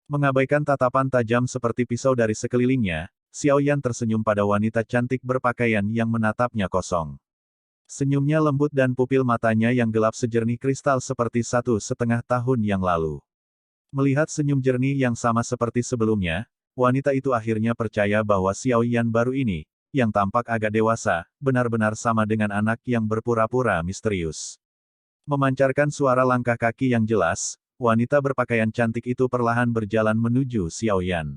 Speaker 1: Mengabaikan tatapan tajam seperti pisau dari sekelilingnya, Xiao Yan tersenyum pada wanita cantik berpakaian yang menatapnya kosong. Senyumnya lembut dan pupil matanya yang gelap sejernih kristal seperti 1,5 tahun yang lalu. Melihat senyum jernih yang sama seperti sebelumnya, wanita itu akhirnya percaya bahwa Xiao Yan baru ini, yang tampak agak dewasa, benar-benar sama dengan anak yang berpura-pura misterius. Memancarkan suara langkah kaki yang jelas, wanita berpakaian cantik itu perlahan berjalan menuju Xiao Yan.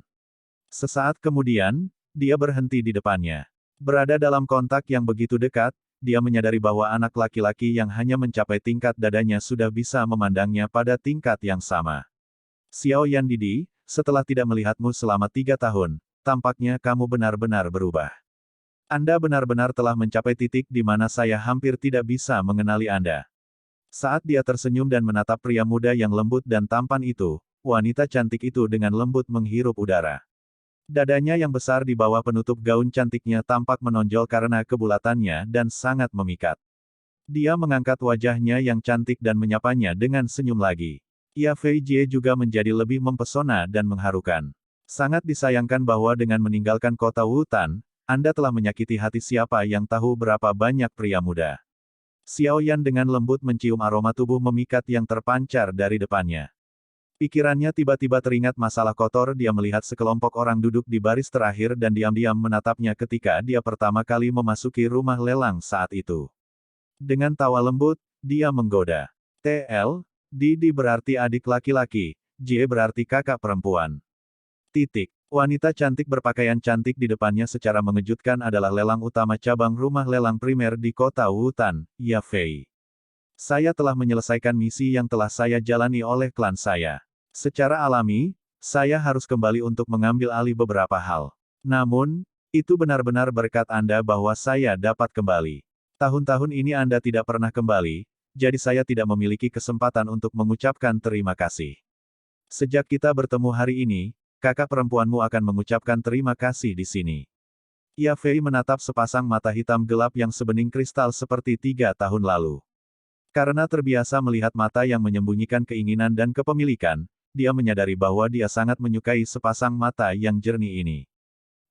Speaker 1: Sesaat kemudian, dia berhenti di depannya. Berada dalam kontak yang begitu dekat, dia menyadari bahwa anak laki-laki yang hanya mencapai tingkat dadanya sudah bisa memandangnya pada tingkat yang sama. Xiao Yan Didi, setelah tidak melihatmu selama 3 tahun, tampaknya kamu benar-benar berubah. Anda benar-benar telah mencapai titik di mana saya hampir tidak bisa mengenali Anda. Saat dia tersenyum dan menatap pria muda yang lembut dan tampan itu, wanita cantik itu dengan lembut menghirup udara. Dadanya yang besar di bawah penutup gaun cantiknya tampak menonjol karena kebulatannya dan sangat memikat. Dia mengangkat wajahnya yang cantik dan menyapanya dengan senyum lagi. Ia Fei Jie juga menjadi lebih mempesona dan mengharukan. Sangat disayangkan bahwa dengan meninggalkan kota Wutan, Anda telah menyakiti hati siapa yang tahu berapa banyak pria muda. Xiao Yan dengan lembut mencium aroma tubuh memikat yang terpancar dari depannya. Pikirannya tiba-tiba teringat masalah kotor. Dia melihat sekelompok orang duduk di baris terakhir dan diam-diam menatapnya ketika dia pertama kali memasuki rumah lelang saat itu. Dengan tawa lembut, dia menggoda. TL, Didi berarti adik laki-laki, Jie berarti kakak perempuan. Titik. Wanita cantik berpakaian cantik di depannya secara mengejutkan adalah lelang utama cabang rumah lelang primer di kota Wutan, Ya Fei. Saya telah menyelesaikan misi yang telah saya jalani oleh klan saya. Secara alami, saya harus kembali untuk mengambil alih beberapa hal. Namun, itu benar-benar berkat Anda bahwa saya dapat kembali. Tahun-tahun ini Anda tidak pernah kembali, jadi saya tidak memiliki kesempatan untuk mengucapkan terima kasih. Sejak kita bertemu hari ini, kakak perempuanmu akan mengucapkan terima kasih di sini. Ya Fei menatap sepasang mata hitam gelap yang sebening kristal seperti 3 tahun lalu. Karena terbiasa melihat mata yang menyembunyikan keinginan dan kepemilikan, dia menyadari bahwa dia sangat menyukai sepasang mata yang jernih ini.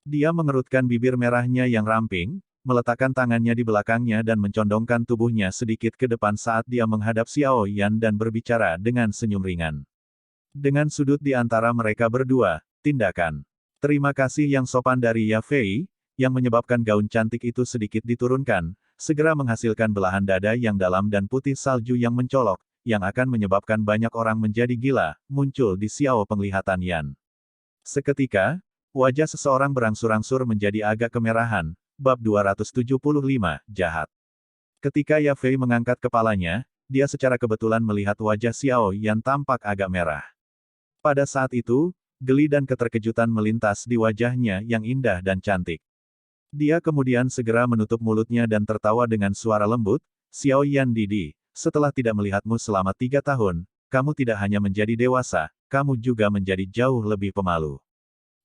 Speaker 1: Dia mengerutkan bibir merahnya yang ramping, meletakkan tangannya di belakangnya dan mencondongkan tubuhnya sedikit ke depan saat dia menghadap Xiao Yan dan berbicara dengan senyum ringan. Dengan sudut di antara mereka berdua, tindakan terima kasih yang sopan dari Ya Fei, yang menyebabkan gaun cantik itu sedikit diturunkan, segera menghasilkan belahan dada yang dalam dan putih salju yang mencolok, yang akan menyebabkan banyak orang menjadi gila, muncul di Xiao penglihatan Yan. Seketika, wajah seseorang berangsur-angsur menjadi agak kemerahan. Bab 275, Jahat. Ketika Ya Fei mengangkat kepalanya, dia secara kebetulan melihat wajah Xiao Yan tampak agak merah. Pada saat itu, geli dan keterkejutan melintas di wajahnya yang indah dan cantik. Dia kemudian segera menutup mulutnya dan tertawa dengan suara lembut, Xiao Yan Didi, setelah tidak melihatmu selama 3 tahun, kamu tidak hanya menjadi dewasa, kamu juga menjadi jauh lebih pemalu.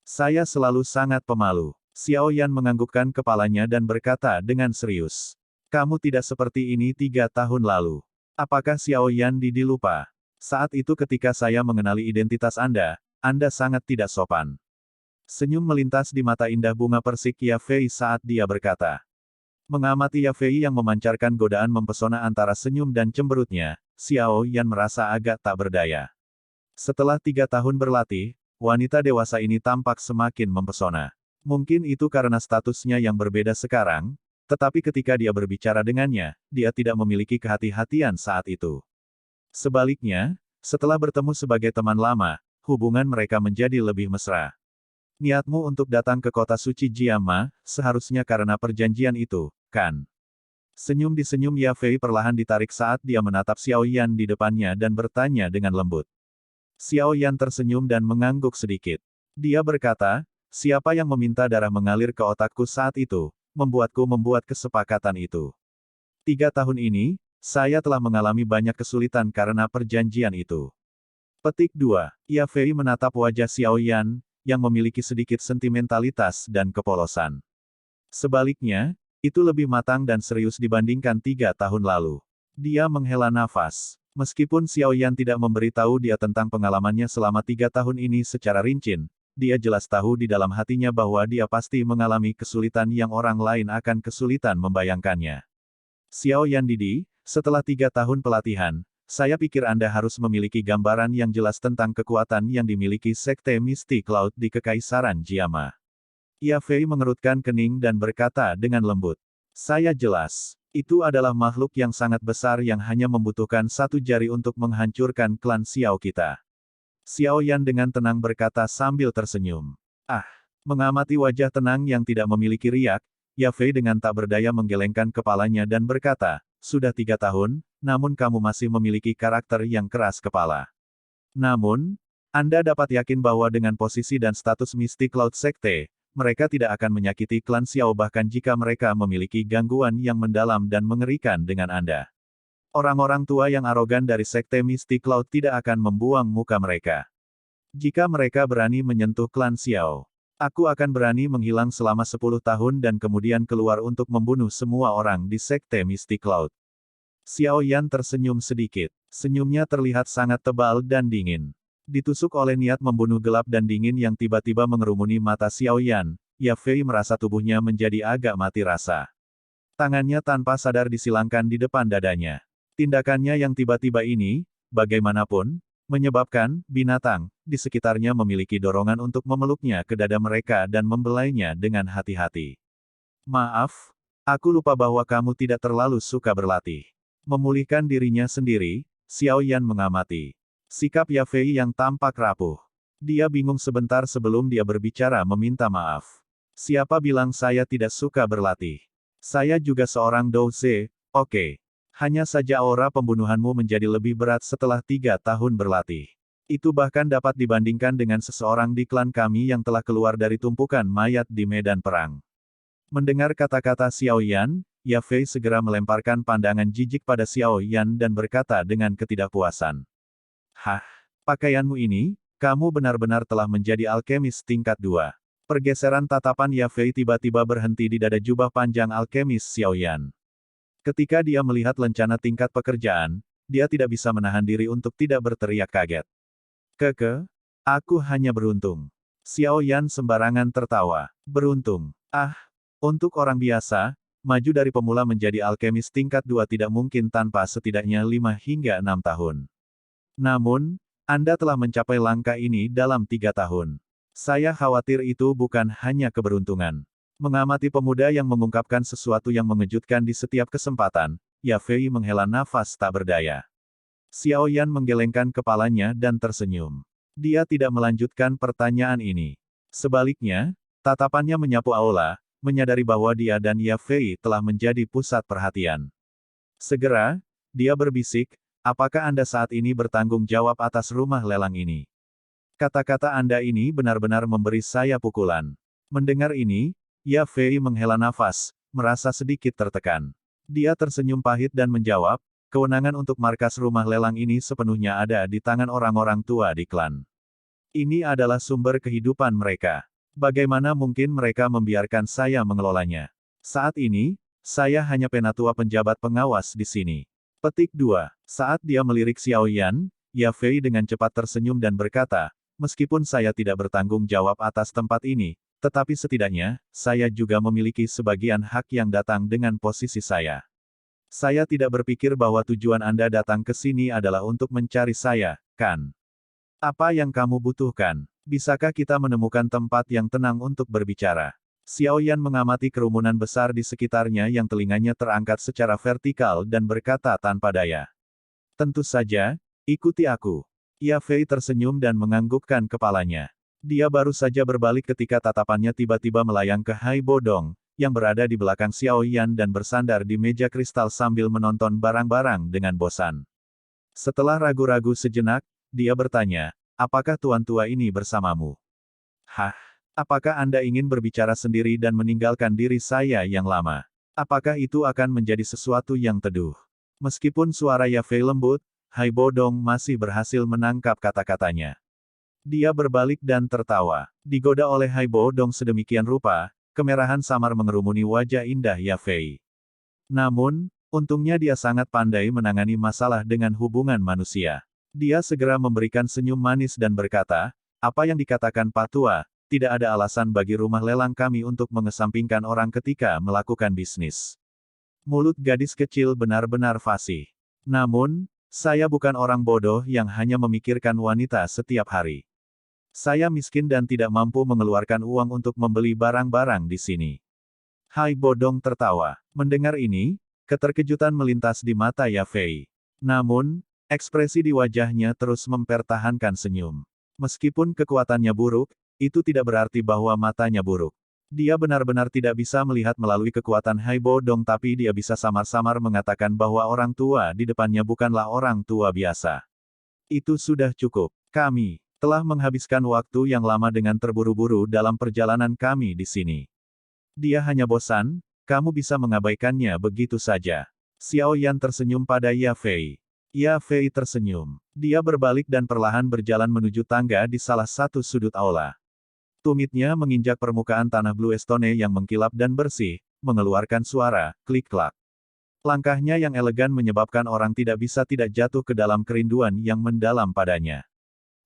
Speaker 1: Saya selalu sangat pemalu. Xiao Yan menganggukkan kepalanya dan berkata dengan serius. Kamu tidak seperti ini 3 tahun lalu. Apakah Xiao Yan Didi lupa? Saat itu ketika saya mengenali identitas Anda sangat tidak sopan. Senyum melintas di mata indah bunga persik Ya Fei saat dia berkata. Mengamati Ya Fei yang memancarkan godaan mempesona antara senyum dan cemberutnya, Xiao Yan merasa agak tak berdaya. Setelah 3 tahun berlatih, wanita dewasa ini tampak semakin mempesona. Mungkin itu karena statusnya yang berbeda sekarang, tetapi ketika dia berbicara dengannya, dia tidak memiliki kehati-hatian saat itu. Sebaliknya, setelah bertemu sebagai teman lama, hubungan mereka menjadi lebih mesra. Niatmu untuk datang ke kota suci Jiama, seharusnya karena perjanjian itu, kan? Senyum di senyum Ya Fei perlahan ditarik saat dia menatap Xiao Yan di depannya dan bertanya dengan lembut. Xiao Yan tersenyum dan mengangguk sedikit. Dia berkata, siapa yang meminta darah mengalir ke otakku saat itu, membuatku membuat kesepakatan itu. 3 tahun ini, saya telah mengalami banyak kesulitan karena perjanjian itu. Petik 2. Ya Fei menatap wajah Xiao Yan, yang memiliki sedikit sentimentalitas dan kepolosan. Sebaliknya, itu lebih matang dan serius dibandingkan 3 tahun lalu. Dia menghela nafas. Meskipun Xiao Yan tidak memberitahu dia tentang pengalamannya selama 3 tahun ini secara rinci, dia jelas tahu di dalam hatinya bahwa dia pasti mengalami kesulitan yang orang lain akan kesulitan membayangkannya. Xiao Yan Didi, setelah 3 tahun pelatihan, saya pikir Anda harus memiliki gambaran yang jelas tentang kekuatan yang dimiliki Sekte Mistik Laut di Kekaisaran Jiama. Ya Fei mengerutkan kening dan berkata dengan lembut. Saya jelas. Itu adalah makhluk yang sangat besar yang hanya membutuhkan 1 jari untuk menghancurkan klan Xiao kita. Xiao Yan dengan tenang berkata sambil tersenyum. Ah, mengamati wajah tenang yang tidak memiliki riak, Ya Fei dengan tak berdaya menggelengkan kepalanya dan berkata, sudah 3 tahun, namun kamu masih memiliki karakter yang keras kepala. Namun, Anda dapat yakin bahwa dengan posisi dan status mistik Laut Sekte, mereka tidak akan menyakiti klan Xiao bahkan jika mereka memiliki gangguan yang mendalam dan mengerikan dengan Anda. Orang-orang tua yang arogan dari Sekte Mistik Laut tidak akan membuang muka mereka. Jika mereka berani menyentuh klan Xiao, aku akan berani menghilang selama 10 tahun dan kemudian keluar untuk membunuh semua orang di Sekte Mistik Laut. Xiao Yan tersenyum sedikit. Senyumnya terlihat sangat tebal dan dingin. Ditusuk oleh niat membunuh gelap dan dingin yang tiba-tiba mengerumuni mata Xiao Yan, Ya Fei merasa tubuhnya menjadi agak mati rasa. Tangannya tanpa sadar disilangkan di depan dadanya. Tindakannya yang tiba-tiba ini, bagaimanapun, menyebabkan binatang di sekitarnya memiliki dorongan untuk memeluknya ke dada mereka dan membelainya dengan hati-hati. Maaf, aku lupa bahwa kamu tidak terlalu suka berlatih. Memulihkan dirinya sendiri, Xiao Yan mengamati sikap Ya Fei yang tampak rapuh. Dia bingung sebentar sebelum dia berbicara meminta maaf. Siapa bilang saya tidak suka berlatih? Saya juga seorang douse, oke. Hanya saja aura pembunuhanmu menjadi lebih berat setelah 3 tahun berlatih. Itu bahkan dapat dibandingkan dengan seseorang di klan kami yang telah keluar dari tumpukan mayat di medan perang. Mendengar kata-kata Xiao Yan, Ya Fei segera melemparkan pandangan jijik pada Xiao Yan dan berkata dengan ketidakpuasan. Hah, pakaianmu ini, kamu benar-benar telah menjadi alkemis tingkat 2. Pergeseran tatapan Ya Fei tiba-tiba berhenti di dada jubah panjang alkemis Xiao Yan. Ketika dia melihat lencana tingkat pekerjaan, dia tidak bisa menahan diri untuk tidak berteriak kaget. Aku hanya beruntung. Xiao Yan sembarangan tertawa. Beruntung. Ah, untuk orang biasa, maju dari pemula menjadi alkemis tingkat 2 tidak mungkin tanpa setidaknya 5 hingga 6 tahun. Namun, Anda telah mencapai langkah ini dalam 3 tahun. Saya khawatir itu bukan hanya keberuntungan. Mengamati pemuda yang mengungkapkan sesuatu yang mengejutkan di setiap kesempatan, Ya Fei menghela nafas tak berdaya. Xiao Yan menggelengkan kepalanya dan tersenyum. Dia tidak melanjutkan pertanyaan ini. Sebaliknya, tatapannya menyapu aula, menyadari bahwa dia dan Ya Fei telah menjadi pusat perhatian. Segera, dia berbisik, apakah Anda saat ini bertanggung jawab atas rumah lelang ini? Kata-kata Anda ini benar-benar memberi saya pukulan. Mendengar ini, Ya Fei menghela nafas, merasa sedikit tertekan. Dia tersenyum pahit dan menjawab, kewenangan untuk markas rumah lelang ini sepenuhnya ada di tangan orang-orang tua di klan. Ini adalah sumber kehidupan mereka. Bagaimana mungkin mereka membiarkan saya mengelolanya? Saat ini, saya hanya penatua penjabat pengawas di sini. Petik 2. Saat dia melirik Xiao Yan, Ya Fei dengan cepat tersenyum dan berkata, meskipun saya tidak bertanggung jawab atas tempat ini, tetapi setidaknya, saya juga memiliki sebagian hak yang datang dengan posisi saya. Saya tidak berpikir bahwa tujuan Anda datang ke sini adalah untuk mencari saya, kan? Apa yang kamu butuhkan? Bisakah kita menemukan tempat yang tenang untuk berbicara? Xiao Yan mengamati kerumunan besar di sekitarnya yang telinganya terangkat secara vertikal dan berkata tanpa daya. Tentu saja, ikuti aku. Ya Fei tersenyum dan menganggukkan kepalanya. Dia baru saja berbalik ketika tatapannya tiba-tiba melayang ke Hai Bodong, yang berada di belakang Xiao Yan dan bersandar di meja kristal sambil menonton barang-barang dengan bosan. Setelah ragu-ragu sejenak, dia bertanya, apakah tuan tua ini bersamamu? Hah? Apakah Anda ingin berbicara sendiri dan meninggalkan diri saya yang lama? Apakah itu akan menjadi sesuatu yang teduh? Meskipun suara Ya Fei lembut, Hai Bodong masih berhasil menangkap kata-katanya. Dia berbalik dan tertawa. Digoda oleh Hai Bodong sedemikian rupa, kemerahan samar mengerumuni wajah indah Ya Fei. Namun, untungnya dia sangat pandai menangani masalah dengan hubungan manusia. Dia segera memberikan senyum manis dan berkata, apa yang dikatakan Pak Tua, tidak ada alasan bagi rumah lelang kami untuk mengesampingkan orang ketika melakukan bisnis. Mulut gadis kecil benar-benar fasih. Namun, saya bukan orang bodoh yang hanya memikirkan wanita setiap hari. Saya miskin dan tidak mampu mengeluarkan uang untuk membeli barang-barang di sini. Hai Bodong tertawa. Mendengar ini, keterkejutan melintas di mata Ya Fei. Namun, ekspresi di wajahnya terus mempertahankan senyum. Meskipun kekuatannya buruk, itu tidak berarti bahwa matanya buruk. Dia benar-benar tidak bisa melihat melalui kekuatan Hai Bodong tapi dia bisa samar-samar mengatakan bahwa orang tua di depannya bukanlah orang tua biasa. Itu sudah cukup. Kami telah menghabiskan waktu yang lama dengan terburu-buru dalam perjalanan kami di sini. Dia hanya bosan, kamu bisa mengabaikannya begitu saja. Xiao Yan tersenyum pada Ya Fei. Ya Fei tersenyum. Dia berbalik dan perlahan berjalan menuju tangga di salah satu sudut aula. Tumitnya menginjak permukaan tanah Blue Stone yang mengkilap dan bersih, mengeluarkan suara, klik-klak. Langkahnya yang elegan menyebabkan orang tidak bisa tidak jatuh ke dalam kerinduan yang mendalam padanya.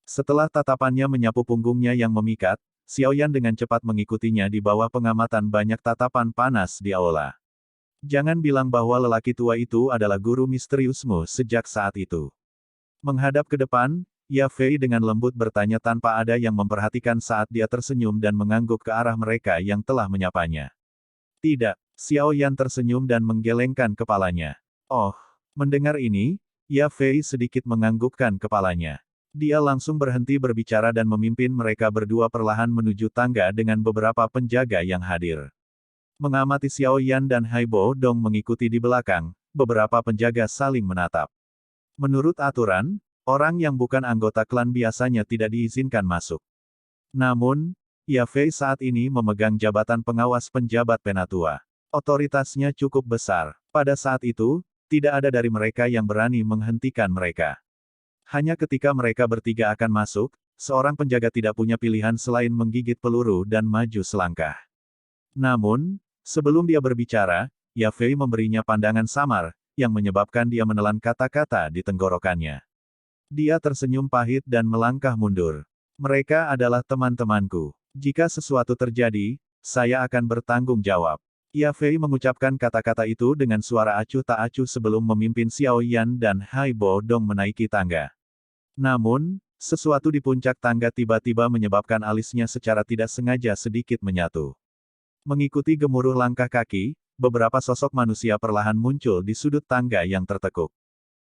Speaker 1: Setelah tatapannya menyapu punggungnya yang memikat, Xiaoyan dengan cepat mengikutinya di bawah pengamatan banyak tatapan panas di aula. Jangan bilang bahwa lelaki tua itu adalah guru misteriusmu sejak saat itu. Menghadap ke depan, Ya Fei dengan lembut bertanya tanpa ada yang memperhatikan saat dia tersenyum dan mengangguk ke arah mereka yang telah menyapanya. Tidak, Xiaoyan tersenyum dan menggelengkan kepalanya. Oh, mendengar ini, Ya Fei sedikit menganggukkan kepalanya. Dia langsung berhenti berbicara dan memimpin mereka berdua perlahan menuju tangga dengan beberapa penjaga yang hadir. Mengamati Xiaoyan dan Haibo Dong mengikuti di belakang, beberapa penjaga saling menatap. Menurut aturan, orang yang bukan anggota klan biasanya tidak diizinkan masuk. Namun, Ya Fei saat ini memegang jabatan pengawas penjabat penatua. Otoritasnya cukup besar. Pada saat itu, tidak ada dari mereka yang berani menghentikan mereka. Hanya ketika mereka bertiga akan masuk, seorang penjaga tidak punya pilihan selain menggigit peluru dan maju selangkah. Namun, sebelum dia berbicara, Ya Fei memberinya pandangan samar, yang menyebabkan dia menelan kata-kata di tenggorokannya. Dia tersenyum pahit dan melangkah mundur. Mereka adalah teman-temanku. Jika sesuatu terjadi, saya akan bertanggung jawab. Ya Fei mengucapkan kata-kata itu dengan suara acuh tak acuh sebelum memimpin Xiaoyan dan Haibo Dong menaiki tangga. Namun, sesuatu di puncak tangga tiba-tiba menyebabkan alisnya secara tidak sengaja sedikit menyatu. Mengikuti gemuruh langkah kaki, beberapa sosok manusia perlahan muncul di sudut tangga yang tertekuk.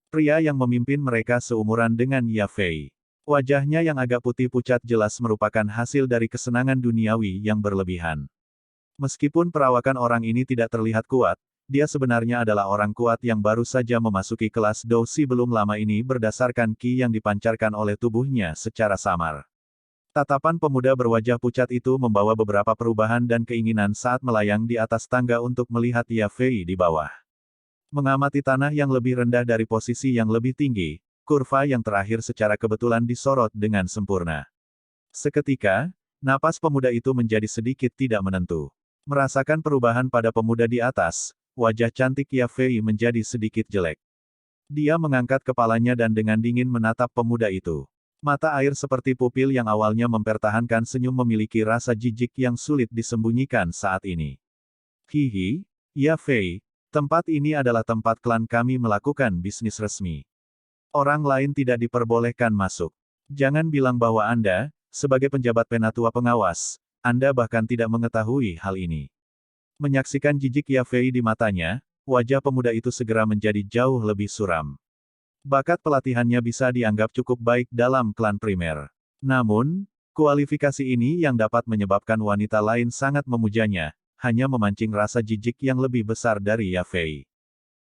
Speaker 1: Pria yang memimpin mereka seumuran dengan Ya Fei. Wajahnya yang agak putih pucat jelas merupakan hasil dari kesenangan duniawi yang berlebihan. Meskipun perawakan orang ini tidak terlihat kuat, dia sebenarnya adalah orang kuat yang baru saja memasuki kelas Dousi belum lama ini berdasarkan ki yang dipancarkan oleh tubuhnya secara samar. Tatapan pemuda berwajah pucat itu membawa beberapa perubahan dan keinginan saat melayang di atas tangga untuk melihat Ya Fei di bawah. Mengamati tanah yang lebih rendah dari posisi yang lebih tinggi, kurva yang terakhir secara kebetulan disorot dengan sempurna. Seketika, napas pemuda itu menjadi sedikit tidak menentu. Merasakan perubahan pada pemuda di atas, wajah cantik Ya Fei menjadi sedikit jelek. Dia mengangkat kepalanya dan dengan dingin menatap pemuda itu. Mata air seperti pupil yang awalnya mempertahankan senyum memiliki rasa jijik yang sulit disembunyikan saat ini. Hihi, Ya Fei, tempat ini adalah tempat klan kami melakukan bisnis resmi. Orang lain tidak diperbolehkan masuk. Jangan bilang bahwa Anda, sebagai penjabat penatua pengawas, Anda bahkan tidak mengetahui hal ini. Menyaksikan jijik Ya Fei di matanya, wajah pemuda itu segera menjadi jauh lebih suram. Bakat pelatihannya bisa dianggap cukup baik dalam klan primer. Namun, kualifikasi ini yang dapat menyebabkan wanita lain sangat memujanya, hanya memancing rasa jijik yang lebih besar dari Ya Fei.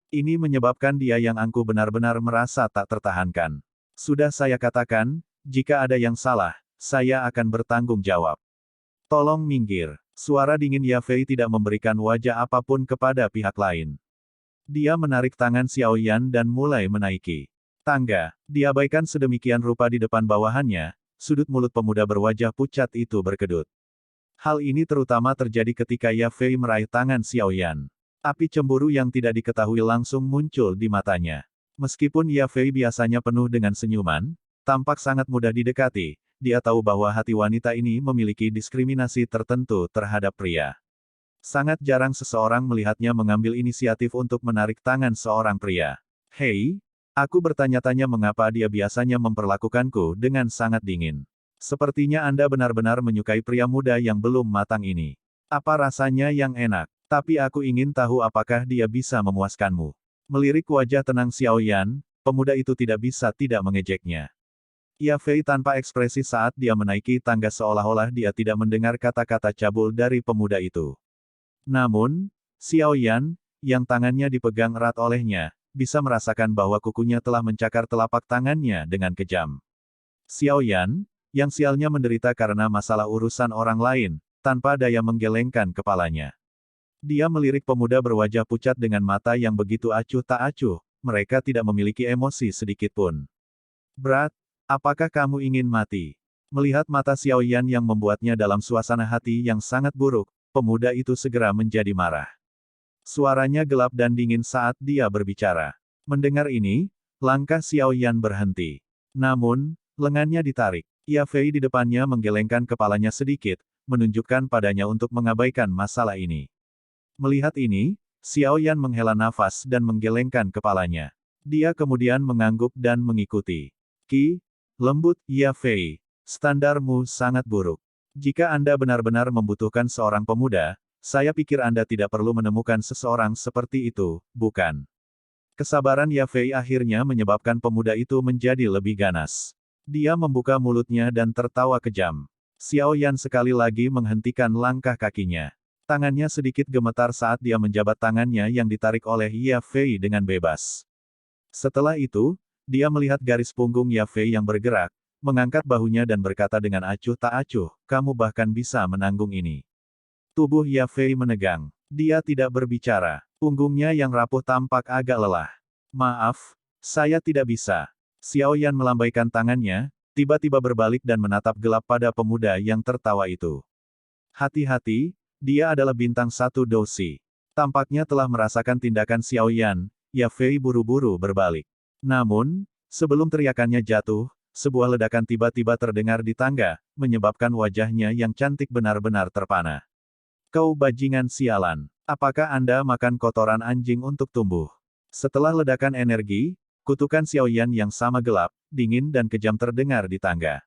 Speaker 1: Ini menyebabkan dia yang angkuh benar-benar merasa tak tertahankan. Sudah saya katakan, jika ada yang salah, saya akan bertanggung jawab. Tolong minggir. Suara dingin Ya Fei tidak memberikan wajah apapun kepada pihak lain. Dia menarik tangan Xiaoyan dan mulai menaiki tangga. Diabaikan sedemikian rupa di depan bawahannya, sudut mulut pemuda berwajah pucat itu berkedut. Hal ini terutama terjadi ketika Ya Fei meraih tangan Xiaoyan. Api cemburu yang tidak diketahui langsung muncul di matanya. Meskipun Ya Fei biasanya penuh dengan senyuman, tampak sangat mudah didekati. Dia tahu bahwa hati wanita ini memiliki diskriminasi tertentu terhadap pria. Sangat jarang seseorang melihatnya mengambil inisiatif untuk menarik tangan seorang pria. Hei, aku bertanya-tanya mengapa dia biasanya memperlakukanku dengan sangat dingin. Sepertinya Anda benar-benar menyukai pria muda yang belum matang ini. Apa rasanya yang enak? Tapi aku ingin tahu apakah dia bisa memuaskanmu. Melirik wajah tenang Xiaoyan, pemuda itu tidak bisa tidak mengejeknya. Ya Fei tanpa ekspresi saat dia menaiki tangga seolah-olah dia tidak mendengar kata-kata cabul dari pemuda itu. Namun, Xiaoyan, yang tangannya dipegang erat olehnya, bisa merasakan bahwa kukunya telah mencakar telapak tangannya dengan kejam. Xiaoyan, yang sialnya menderita karena masalah urusan orang lain, tanpa daya menggelengkan kepalanya. Dia melirik pemuda berwajah pucat dengan mata yang begitu acuh tak acuh, mereka tidak memiliki emosi sedikitpun. Berat. Apakah kamu ingin mati? Melihat mata Xiaoyan yang membuatnya dalam suasana hati yang sangat buruk, pemuda itu segera menjadi marah. Suaranya gelap dan dingin saat dia berbicara. Mendengar ini, langkah Xiaoyan berhenti. Namun, Lengannya ditarik. Ia Fei di depannya menggelengkan kepalanya sedikit, menunjukkan padanya untuk mengabaikan masalah ini. Melihat ini, Xiao Yan menghela nafas dan menggelengkan kepalanya. Dia kemudian mengangguk dan mengikuti. Ki, lembut, Ia Fei. Standarmu sangat buruk. Jika Anda benar-benar membutuhkan seorang pemuda, saya pikir Anda tidak perlu menemukan seseorang seperti itu, bukan? Kesabaran Ia Fei akhirnya menyebabkan pemuda itu menjadi lebih ganas. Dia membuka mulutnya dan tertawa kejam. Xiao Yan sekali lagi menghentikan langkah kakinya. Tangannya sedikit gemetar saat dia menjabat tangannya yang ditarik oleh Ia Fei dengan bebas. Setelah itu, dia melihat garis punggung Ia Fei yang bergerak, mengangkat bahunya dan berkata dengan acuh tak acuh, kamu bahkan bisa menanggung ini. Tubuh Ia Fei menegang. Dia tidak berbicara. Punggungnya yang rapuh tampak agak lelah. Maaf, saya tidak bisa. Xiao Yan melambaikan tangannya, tiba-tiba berbalik dan menatap gelap pada pemuda yang tertawa itu. Hati-hati, dia adalah bintang 1 Dousi. Tampaknya telah merasakan tindakan Xiao Yan, Ia Fei buru-buru berbalik. Namun, sebelum teriakannya jatuh, sebuah ledakan tiba-tiba terdengar di tangga, menyebabkan wajahnya yang cantik benar-benar terpana. Kau bajingan sialan. Apakah Anda makan kotoran anjing untuk tumbuh? Setelah ledakan energi, kutukan Xiao Yan yang sama gelap, dingin dan kejam terdengar di tangga.